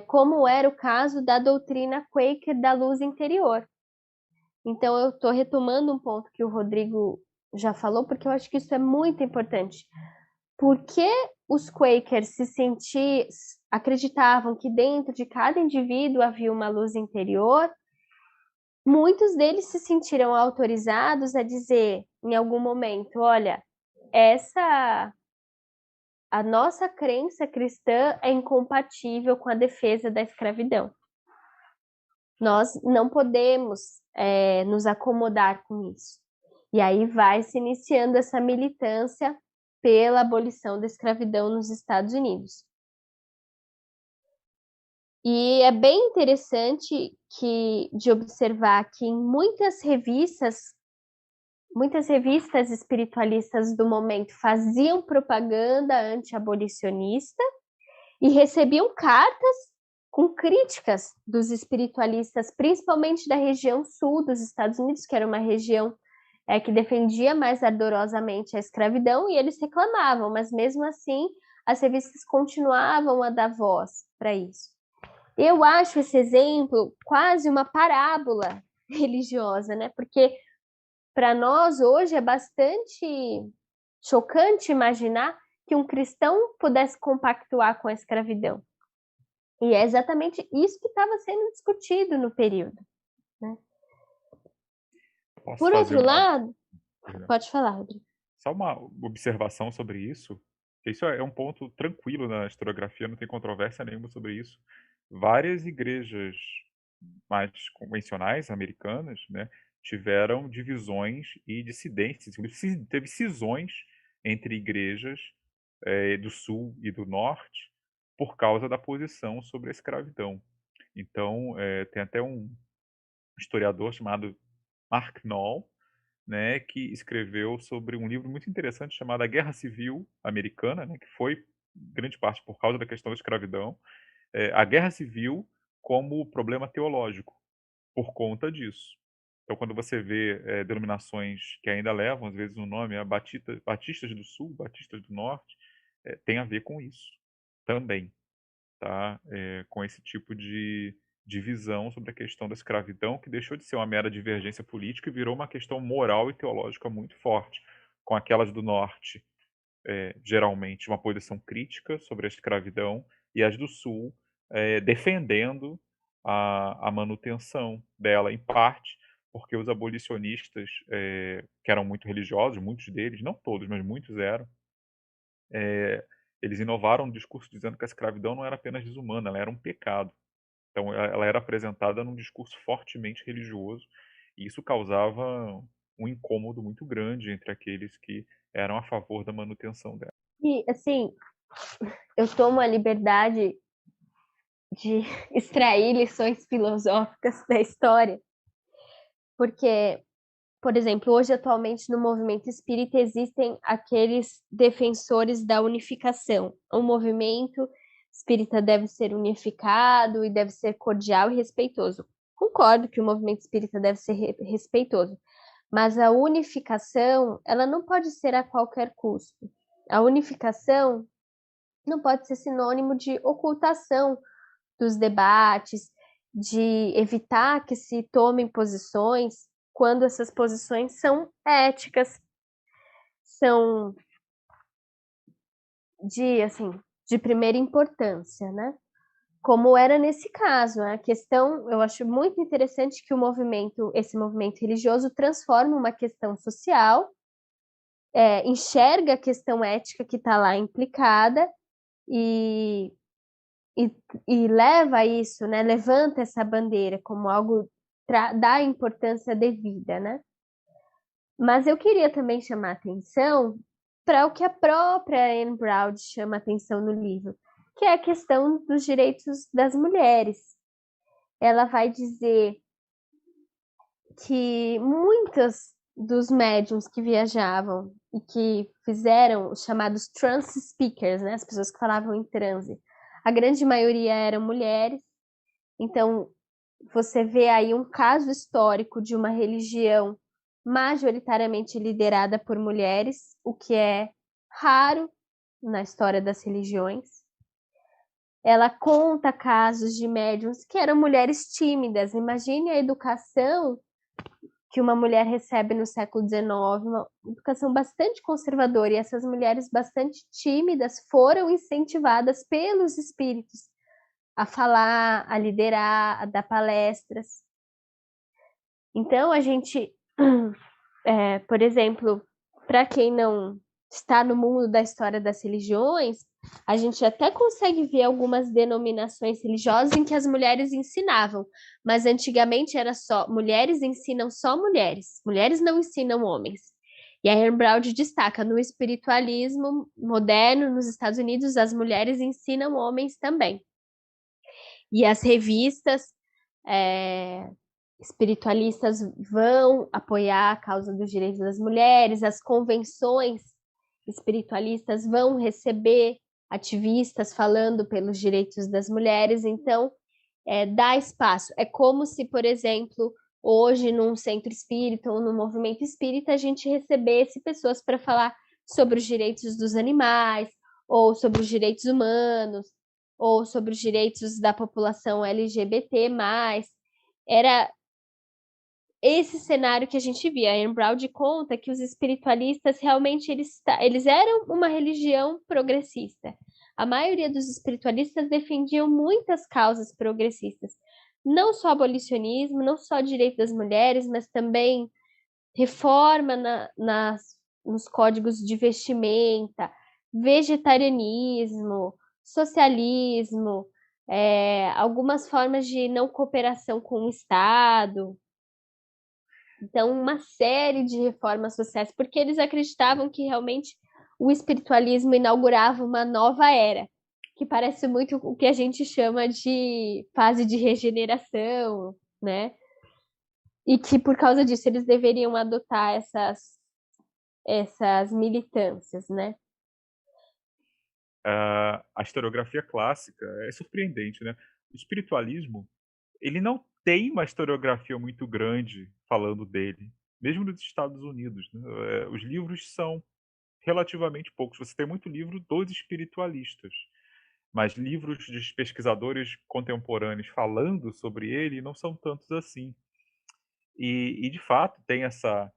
como era o caso da doutrina Quaker da luz interior. Então, eu estou retomando um ponto que o Rodrigo já falou, porque eu acho que isso é muito importante. Porque os Quakers acreditavam que dentro de cada indivíduo havia uma luz interior, muitos deles se sentiram autorizados a dizer em algum momento, olha, a nossa crença cristã é incompatível com a defesa da escravidão. Nós não podemos nos acomodar com isso. E aí vai se iniciando essa militância pela abolição da escravidão nos Estados Unidos. E é bem interessante de observar que em muitas revistas espiritualistas do momento faziam propaganda anti-abolicionista e recebiam cartas com críticas dos espiritualistas, principalmente da região sul dos Estados Unidos, que era uma região que defendia mais ardorosamente a escravidão, e eles reclamavam, mas mesmo assim as revistas continuavam a dar voz para isso. Eu acho esse exemplo quase uma parábola religiosa, né? Porque para nós hoje é bastante chocante imaginar que um cristão pudesse compactuar com a escravidão. E é exatamente isso que estava sendo discutido no período, né? Por outro lado, pode falar, Rodrigo. Só uma observação sobre isso. Isso é um ponto tranquilo na historiografia, não tem controvérsia nenhuma sobre isso. Várias igrejas mais convencionais americanas, né, tiveram divisões e dissidências, teve cisões entre igrejas do sul e do norte por causa da posição sobre a escravidão. Então, tem até um historiador chamado Mark Knoll, né, que escreveu sobre um livro muito interessante chamado A Guerra Civil Americana, né, que foi grande parte por causa da questão da escravidão, a Guerra Civil como problema teológico, por conta disso. Então, quando você vê denominações que ainda levam, às vezes, o nome Batistas do Sul, Batistas do Norte, tem a ver com isso também, tá? Com esse tipo de divisão sobre a questão da escravidão, que deixou de ser uma mera divergência política e virou uma questão moral e teológica muito forte, com aquelas do Norte, geralmente, uma posição crítica sobre a escravidão, e as do Sul defendendo a manutenção dela, em parte porque os abolicionistas, que eram muito religiosos, muitos deles, não todos, mas muitos eram, eles inovaram no discurso dizendo que a escravidão não era apenas desumana, ela era um pecado. Então, ela era apresentada num discurso fortemente religioso, e isso causava um incômodo muito grande entre aqueles que eram a favor da manutenção dela. E, assim, eu tomo a liberdade de extrair lições filosóficas da história, porque, por exemplo, hoje, atualmente, no movimento espírita, existem aqueles defensores da unificação. O movimento espírita deve ser unificado e deve ser cordial e respeitoso. Concordo que o movimento espírita deve ser respeitoso, mas a unificação, ela não pode ser a qualquer custo. A unificação não pode ser sinônimo de ocultação dos debates, de evitar que se tomem posições quando essas posições são éticas, são de primeira importância, né? Como era nesse caso, a questão, eu acho muito interessante que esse movimento religioso transforma uma questão social, enxerga a questão ética que está lá implicada e leva isso, né? Levanta essa bandeira como algo da importância devida, né? Mas eu queria também chamar atenção para o que a própria Anne Brown chama atenção no livro, que é a questão dos direitos das mulheres. Ela vai dizer que muitos dos médiums que viajavam e que fizeram os chamados trance speakers, né, as pessoas que falavam em transe, a grande maioria eram mulheres. Então, você vê aí um caso histórico de uma religião majoritariamente liderada por mulheres, o que é raro na história das religiões. Ela conta casos de médiuns que eram mulheres tímidas. Imagine a educação que uma mulher recebe no século XIX, uma educação bastante conservadora, e essas mulheres bastante tímidas foram incentivadas pelos espíritos a falar, a liderar, a dar palestras. Então, a gente, por exemplo, para quem não está no mundo da história das religiões, A gente até consegue ver algumas denominações religiosas em que as mulheres ensinavam, mas antigamente era só mulheres ensinam só mulheres, mulheres não ensinam homens. E a Anne Browd destaca no espiritualismo moderno nos Estados Unidos, as mulheres ensinam homens também. E as revistas é, espiritualistas vão apoiar a causa dos direitos das mulheres, as convenções espiritualistas vão receber ativistas falando pelos direitos das mulheres, então dá espaço. É como se, por exemplo, hoje num centro espírita ou no movimento espírita, a gente recebesse pessoas para falar sobre os direitos dos animais, ou sobre os direitos humanos, ou sobre os direitos da população LGBT+. Era esse cenário que a gente via. A Anne Browd conta que os espiritualistas realmente eles eram uma religião progressista. A maioria dos espiritualistas defendiam muitas causas progressistas, não só abolicionismo, não só direito das mulheres, mas também reforma nos códigos de vestimenta, vegetarianismo, socialismo, algumas formas de não cooperação com o Estado. Então, uma série de reformas sociais, porque eles acreditavam que realmente o espiritualismo inaugurava uma nova era, que parece muito o que a gente chama de fase de regeneração, né? E que por causa disso eles deveriam adotar essas militâncias, né? A historiografia clássica é surpreendente, né? O espiritualismo, ele não tem uma historiografia muito grande falando dele, mesmo nos Estados Unidos, né? Os livros são relativamente poucos. Você tem muito livro dos espiritualistas, mas livros de pesquisadores contemporâneos falando sobre ele não são tantos assim. E de fato, tem essa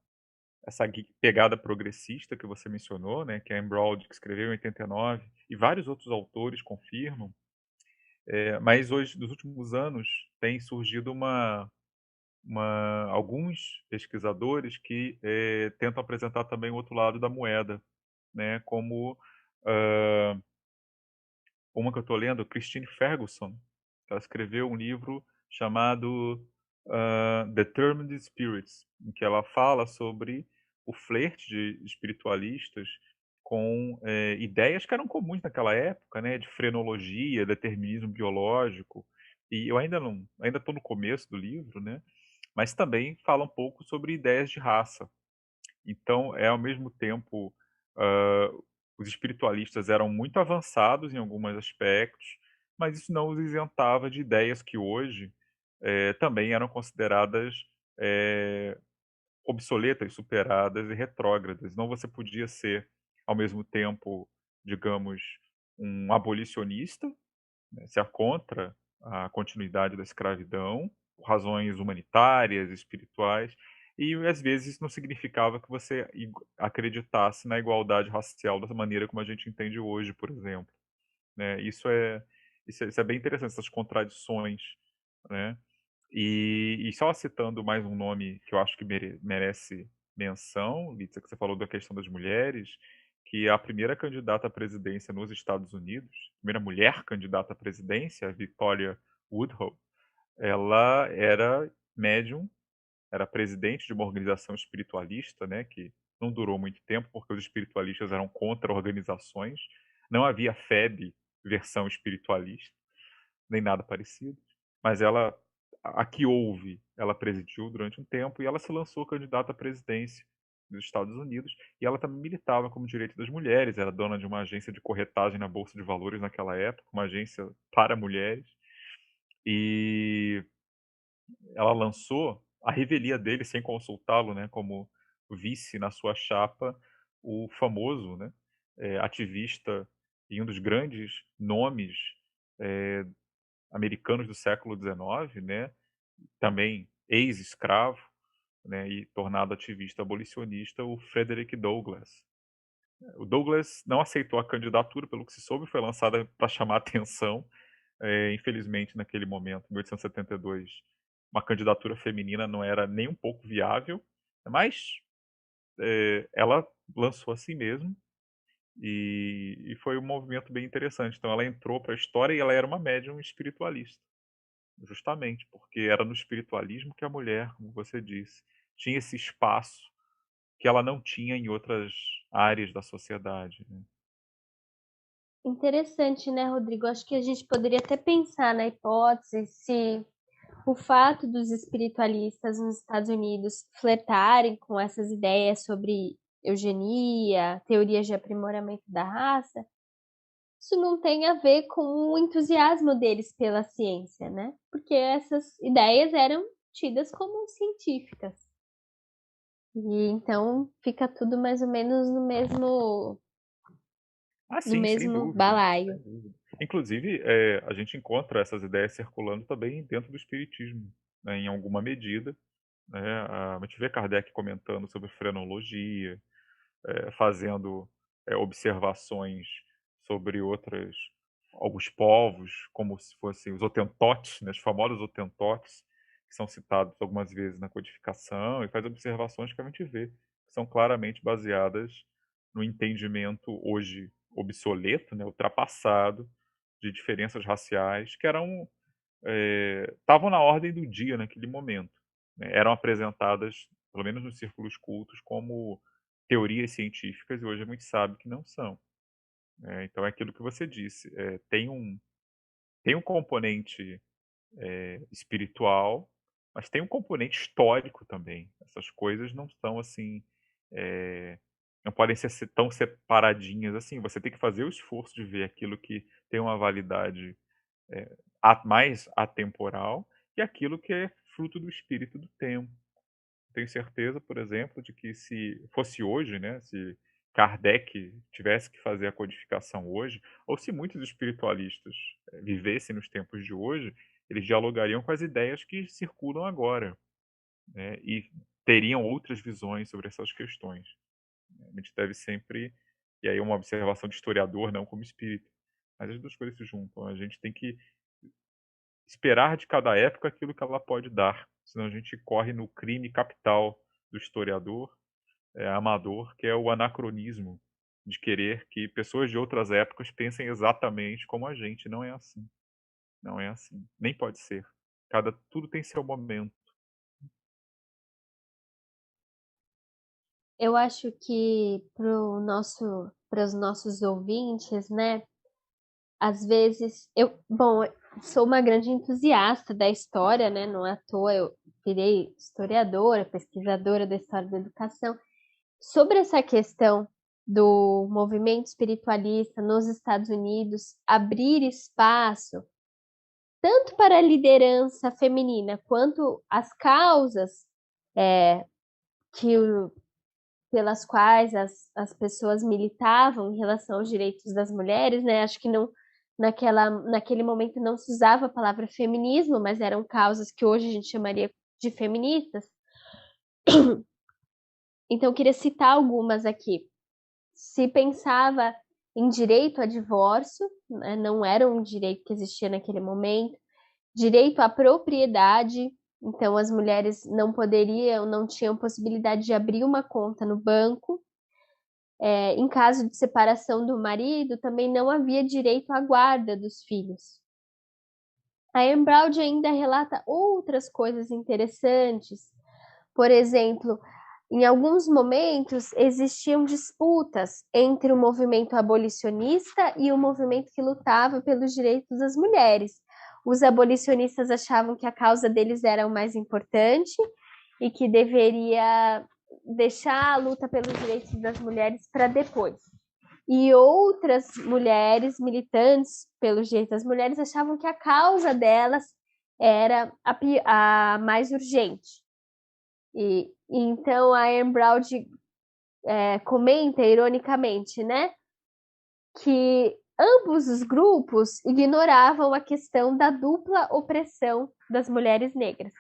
pegada progressista que você mencionou, né, que é a Anne Browd, que escreveu em 89, e vários outros autores confirmam. Mas hoje, nos últimos anos, tem surgido alguns pesquisadores que tentam apresentar também o outro lado da moeda, né, como uma que eu estou lendo, Christine Ferguson. Ela escreveu um livro chamado Determined Spirits, em que ela fala sobre o flerte de espiritualistas com ideias que eram comuns naquela época, né, de frenologia, determinismo biológico. E eu ainda estou no começo do livro, né, mas também fala um pouco sobre ideias de raça. Então, ao mesmo tempo, hã, os espiritualistas eram muito avançados em alguns aspectos, mas isso não os isentava de ideias que hoje, também eram consideradas, eh, obsoletas, superadas e retrógradas. Não, você podia ser, ao mesmo tempo, digamos, um abolicionista, né, ser contra a continuidade da escravidão, por razões humanitárias, espirituais, e às vezes isso não significava que você acreditasse na igualdade racial da maneira como a gente entende hoje, por exemplo, né? Isso é bem interessante, essas contradições, né? E só citando mais um nome que eu acho que merece menção, Lídia, que você falou da questão das mulheres, que a primeira candidata à presidência nos Estados Unidos, a primeira mulher candidata à presidência, a Victoria Woodhull, ela era médium, era presidente de uma organização espiritualista, né, que não durou muito tempo porque os espiritualistas eram contra organizações, não havia FEB versão espiritualista, nem nada parecido, mas a que houve, ela presidiu durante um tempo e ela se lançou candidata à presidência dos Estados Unidos, e ela também militava como direito das mulheres, era dona de uma agência de corretagem na Bolsa de Valores naquela época, uma agência para mulheres, e ela lançou a revelia dele sem consultá-lo, né, como vice na sua chapa, o famoso, né, ativista e um dos grandes nomes eh, americanos do século XIX, né, também ex-escravo, né, e tornado ativista abolicionista, o Frederick Douglass. O Douglass não aceitou a candidatura, pelo que se soube, foi lançada para chamar atenção. Infelizmente, naquele momento, em 1872, uma candidatura feminina não era nem um pouco viável, mas ela lançou assim mesmo. E foi um movimento bem interessante. Então ela entrou para a história e ela era uma médium espiritualista, justamente porque era no espiritualismo que a mulher, como você disse, tinha esse espaço que ela não tinha em outras áreas da sociedade, né? Interessante, né, Rodrigo? Acho que a gente poderia até pensar na hipótese se o fato dos espiritualistas nos Estados Unidos flertarem com essas ideias sobre eugenia, teorias de aprimoramento da raça, isso não tem a ver com o entusiasmo deles pela ciência, né? Porque essas ideias eram tidas como científicas. E então fica tudo mais ou menos no Sim, sem mesmo dúvida, balaio. sem dúvida. Inclusive, a gente encontra essas ideias circulando também dentro do espiritismo, né, em alguma medida, né? A gente vê Kardec comentando sobre frenologia, fazendo observações sobre alguns povos, como se fossem os Hotentotes, né, os famosos Hotentotes, que são citados algumas vezes na codificação, e faz observações que a gente vê que são claramente baseadas no entendimento hoje obsoleto, né, ultrapassado, de diferenças raciais que estavam na ordem do dia naquele momento, né? Eram apresentadas, pelo menos nos círculos cultos, como teorias científicas, e hoje a gente sabe que não são, né? Então é aquilo que você disse, tem um componente espiritual, mas tem um componente histórico também. Essas coisas não são assim, eh, não podem ser tão separadinhas assim. Você tem que fazer o esforço de ver aquilo que tem uma validade mais atemporal e aquilo que é fruto do espírito do tempo. Tenho certeza, por exemplo, de que se fosse hoje, né, se Kardec tivesse que fazer a codificação hoje, ou se muitos espiritualistas vivessem nos tempos de hoje, eles dialogariam com as ideias que circulam agora, né, e teriam outras visões sobre essas questões. A gente deve sempre, e aí uma observação de historiador, não como espírito, mas as duas coisas se juntam. A gente tem que esperar de cada época aquilo que ela pode dar, senão a gente corre no crime capital do historiador amador, que é o anacronismo, de querer que pessoas de outras épocas pensem exatamente como a gente. Não é assim. Não é assim. Nem pode ser. Tudo tem seu momento. Eu acho que para os nossos ouvintes, né? Às vezes, bom, eu sou uma grande entusiasta da história, né? Não é à toa eu virei historiadora, pesquisadora da história da educação. Sobre essa questão do movimento espiritualista nos Estados Unidos abrir espaço tanto para a liderança feminina quanto as causas que pelas quais as pessoas militavam em relação aos direitos das mulheres, né? Acho que não naquele momento não se usava a palavra feminismo, mas eram causas que hoje a gente chamaria de feministas. Então, eu queria citar algumas aqui. Se pensava em direito a divórcio, né? Não era um direito que existia naquele momento, direito à propriedade, então as mulheres não tinham possibilidade de abrir uma conta no banco. Em caso de separação do marido, também não havia direito à guarda dos filhos. A Embraud ainda relata outras coisas interessantes. Por exemplo, em alguns momentos existiam disputas entre o movimento abolicionista e o movimento que lutava pelos direitos das mulheres. Os abolicionistas achavam que a causa deles era o mais importante e que deveria deixar a luta pelos direitos das mulheres para depois. E outras mulheres militantes pelos direitos das mulheres achavam que a causa delas era a mais urgente. E então a Anne Brown comenta ironicamente, né, que ambos os grupos ignoravam a questão da dupla opressão das mulheres negras.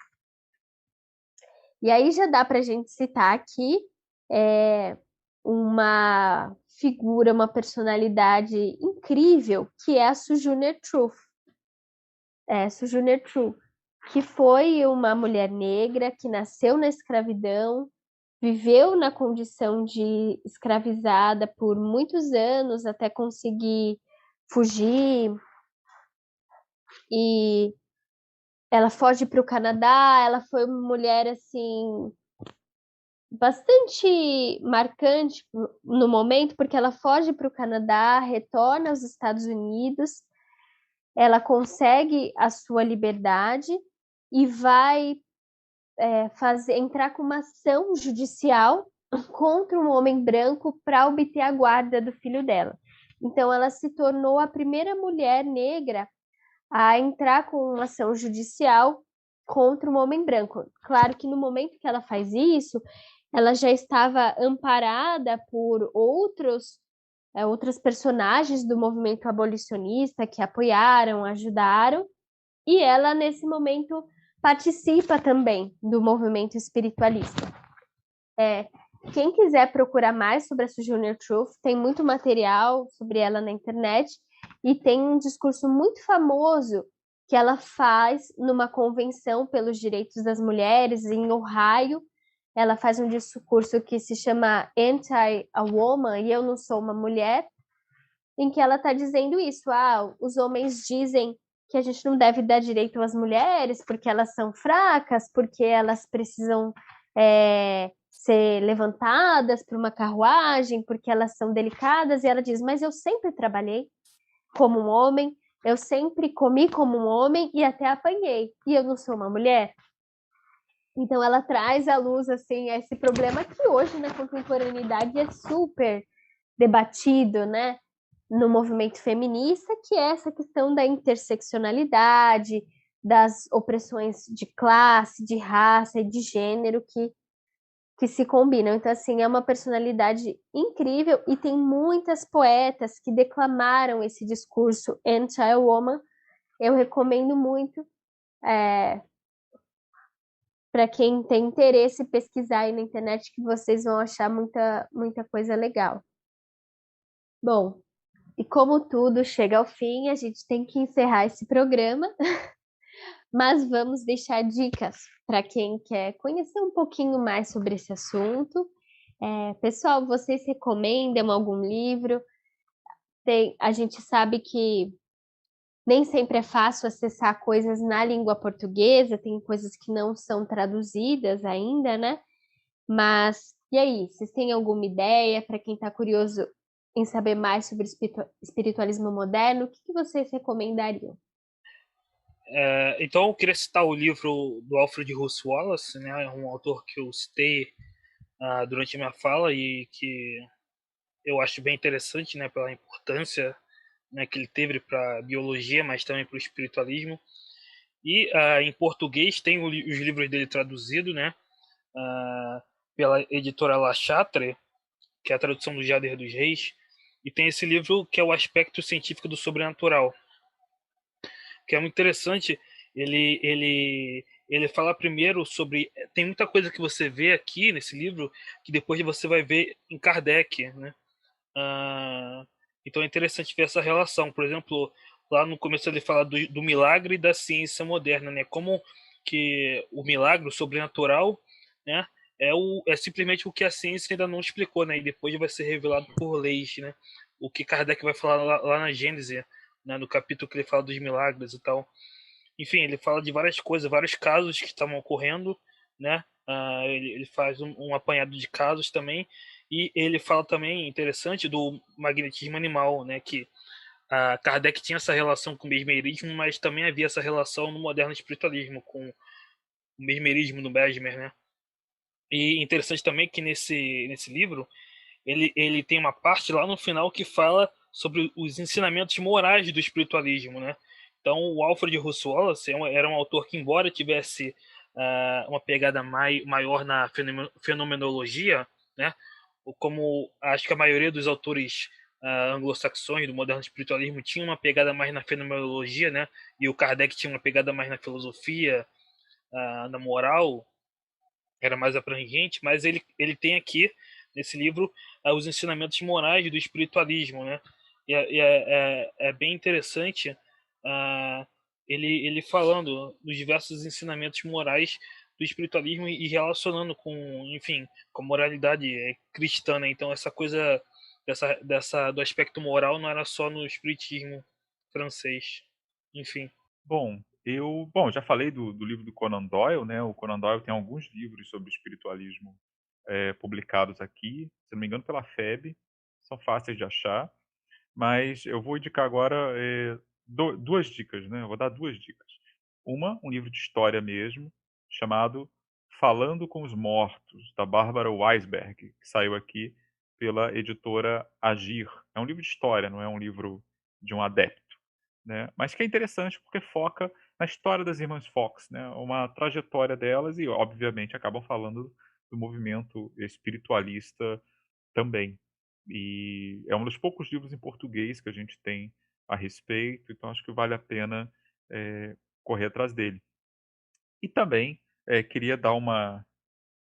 E aí já dá para a gente citar aqui uma figura, uma personalidade incrível, que é a Sojourner Truth. Sojourner Truth, que foi uma mulher negra que nasceu na escravidão viveu na condição de escravizada por muitos anos até conseguir fugir, e ela foge para o Canadá. Ela foi uma mulher assim bastante marcante no momento, porque ela foge para o Canadá, retorna aos Estados Unidos, ela consegue a sua liberdade e vai entrar com uma ação judicial contra um homem branco para obter a guarda do filho dela. Então, ela se tornou a primeira mulher negra a entrar com uma ação judicial contra um homem branco. Claro que no momento que ela faz isso, ela já estava amparada por outros personagens do movimento abolicionista que apoiaram, ajudaram, e ela, nesse momento, participa também do movimento espiritualista. Quem quiser procurar mais sobre a Sojourner Truth, tem muito material sobre ela na internet, e tem um discurso muito famoso que ela faz numa convenção pelos direitos das mulheres em Ohio. Ela faz um discurso que se chama Anti-a-Woman, e eu não sou uma mulher, em que ela está dizendo isso. Os homens dizem que a gente não deve dar direito às mulheres porque elas são fracas, porque elas precisam ser levantadas por uma carruagem, porque elas são delicadas. E ela diz, mas eu sempre trabalhei como um homem, eu sempre comi como um homem e até apanhei, e eu não sou uma mulher. Então ela traz à luz assim esse problema que hoje na contemporaneidade é super debatido, né, no movimento feminista, que é essa questão da interseccionalidade, das opressões de classe, de raça e de gênero que se combinam. Então, assim, é uma personalidade incrível, e tem muitas poetas que declamaram esse discurso anti-woman. Eu recomendo muito para quem tem interesse pesquisar aí na internet, que vocês vão achar muita, muita coisa legal. Bom, e como tudo chega ao fim, a gente tem que encerrar esse programa, mas vamos deixar dicas para quem quer conhecer um pouquinho mais sobre esse assunto. Pessoal, vocês recomendam algum livro? A gente sabe que nem sempre é fácil acessar coisas na língua portuguesa, tem coisas que não são traduzidas ainda, né? Mas, e aí, vocês têm alguma ideia para quem está curioso em saber mais sobre espiritualismo moderno? O que vocês recomendariam? Então, eu queria citar o livro do Alfred Russel Wallace, né, um autor que eu citei durante a minha fala e que eu acho bem interessante, né, pela importância, né, que ele teve para a biologia, mas também para o espiritualismo. E em português tem os livros dele traduzidos, né, pela editora La Chatre, que é a tradução do Jader dos Reis, e tem esse livro que é o Aspecto Científico do Sobrenatural, que é muito interessante. Ele fala primeiro sobre... Tem muita coisa que você vê aqui nesse livro que depois você vai ver em Kardec, né? Então é interessante ver essa relação. Por exemplo, lá no começo ele fala do milagre da ciência moderna, né? Como que o milagre, o sobrenatural, né? É simplesmente o que a ciência ainda não explicou, né? E depois vai ser revelado por leis, né? O que Kardec vai falar lá na Gênese, né? No capítulo que ele fala dos milagres e tal. Enfim, ele fala de várias coisas, vários casos que estavam ocorrendo, né? Ele faz um apanhado de casos também, e ele fala também, interessante, do magnetismo animal, né? Que Kardec tinha essa relação com o mesmerismo, mas também havia essa relação no moderno espiritualismo com o mesmerismo do Mesmer, né? E interessante também que nesse livro ele tem uma parte lá no final que fala sobre os ensinamentos morais do espiritualismo, né? Então, o Alfred Russel Wallace era um autor que, embora tivesse uma pegada maior na fenomenologia, né? Como acho que a maioria dos autores anglo-saxões do moderno espiritualismo tinha uma pegada mais na fenomenologia, né? E o Kardec tinha uma pegada mais na filosofia, na moral, era mais abrangente, mas ele tem aqui, nesse livro, os ensinamentos morais do espiritualismo, né? É bem interessante ele falando dos diversos ensinamentos morais do espiritualismo e relacionando com, enfim, com a moralidade cristã, né? Então essa coisa do aspecto moral não era só no espiritismo francês, enfim. Bom, já falei do livro do Conan Doyle, né? O Conan Doyle tem alguns livros sobre espiritualismo publicados aqui, se não me engano pela FEB, são fáceis de achar, mas eu vou indicar agora duas dicas, né? Eu vou dar duas dicas. Um livro de história mesmo, chamado Falando com os Mortos, da Bárbara Weisberg, que saiu aqui pela editora Agir. É um livro de história, não é um livro de um adepto, né? Mas que é interessante porque foca na história das irmãs Fox, né? Uma trajetória delas e, obviamente, acabam falando do movimento espiritualista também. E é um dos poucos livros em português que a gente tem a respeito, então acho que vale a pena correr atrás dele. E também queria dar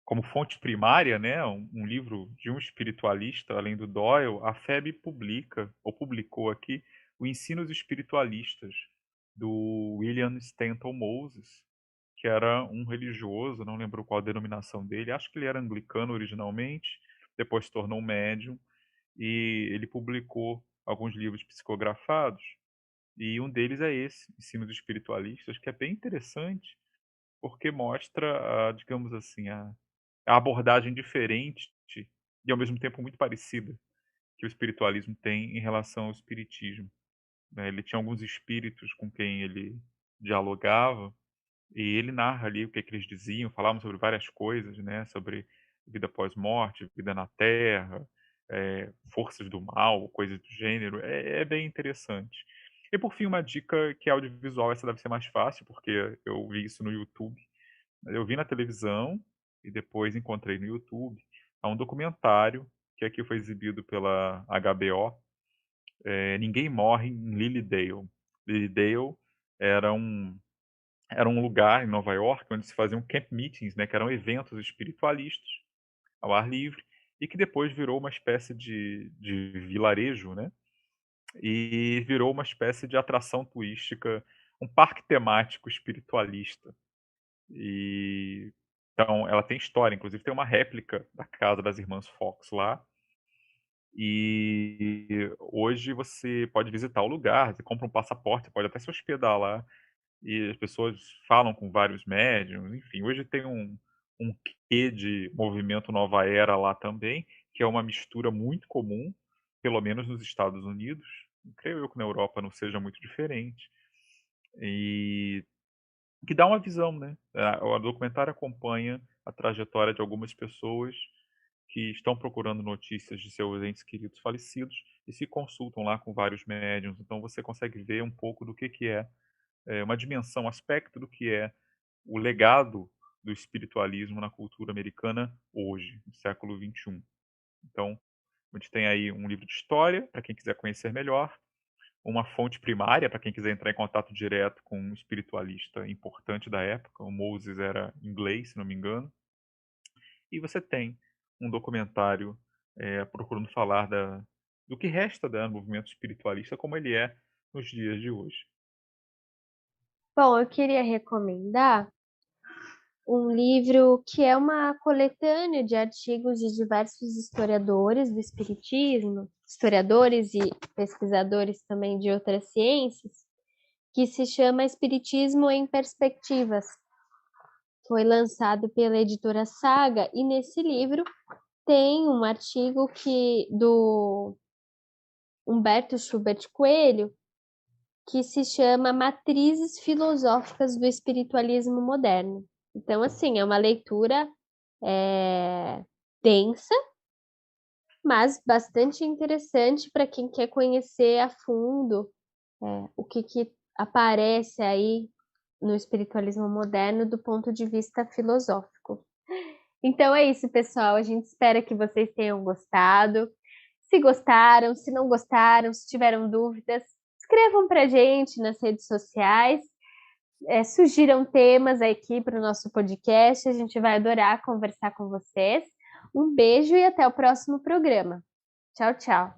como fonte primária, né, um livro de um espiritualista, além do Doyle, a FEB publicou aqui, o Ensinos Espiritualistas, do William Stanton Moses, que era um religioso, não lembro qual a denominação dele, acho que ele era anglicano originalmente, depois se tornou um médium, e ele publicou alguns livros psicografados, e um deles é esse, Ensinos Espiritualistas, que é bem interessante, porque mostra, digamos assim, a abordagem diferente e ao mesmo tempo muito parecida que o espiritualismo tem em relação ao espiritismo, né? Ele tinha alguns espíritos com quem ele dialogava e ele narra ali o que eles diziam, falavam sobre várias coisas, né? Sobre vida pós-morte, vida na Terra, forças do mal, coisas do gênero. É bem interessante. E por fim, uma dica que é audiovisual, essa deve ser mais fácil, porque eu vi isso no YouTube. Eu vi na televisão e depois encontrei no YouTube. Há um documentário que aqui foi exibido pela HBO. Ninguém Morre em Lilydale. Lilydale era um lugar em Nova York onde se faziam camp meetings, né, que eram eventos espiritualistas ao ar livre e que depois virou uma espécie de vilarejo, né? E virou uma espécie de atração turística, um parque temático espiritualista. E então ela tem história, inclusive tem uma réplica da casa das irmãs Fox lá. E hoje você pode visitar o lugar, você compra um passaporte, pode até se hospedar lá. E as pessoas falam com vários médiums, enfim. Hoje tem um quê de movimento nova era lá também, que é uma mistura muito comum, pelo menos nos Estados Unidos. Creio eu que na Europa não seja muito diferente. E que dá uma visão, né? O documentário acompanha a trajetória de algumas pessoas que estão procurando notícias de seus entes queridos falecidos e se consultam lá com vários médiums. Então você consegue ver um pouco do que é uma dimensão, um aspecto do que é o legado do espiritualismo na cultura americana hoje, no século XXI. Então, a gente tem aí um livro de história, para quem quiser conhecer melhor, uma fonte primária, para quem quiser entrar em contato direto com um espiritualista importante da época, o Moses era inglês, se não me engano, e você tem um documentário procurando falar do que resta do movimento espiritualista como ele é nos dias de hoje. Bom, eu queria recomendar um livro que é uma coletânea de artigos de diversos historiadores do espiritismo, historiadores e pesquisadores também de outras ciências, que se chama Espiritismo em Perspectivas. Foi lançado pela editora Saga e nesse livro tem um artigo do Humberto Schubert Coelho, que se chama Matrizes Filosóficas do Espiritualismo Moderno. Então, assim, é uma leitura densa, mas bastante interessante para quem quer conhecer a fundo o que aparece aí no espiritualismo moderno do ponto de vista filosófico. Então é isso, pessoal. A gente espera que vocês tenham gostado. Se gostaram, se não gostaram, se tiveram dúvidas, escrevam para a gente nas redes sociais. Sugiram temas aqui para o nosso podcast. A gente vai adorar conversar com vocês. Um beijo e até o próximo programa. Tchau, tchau.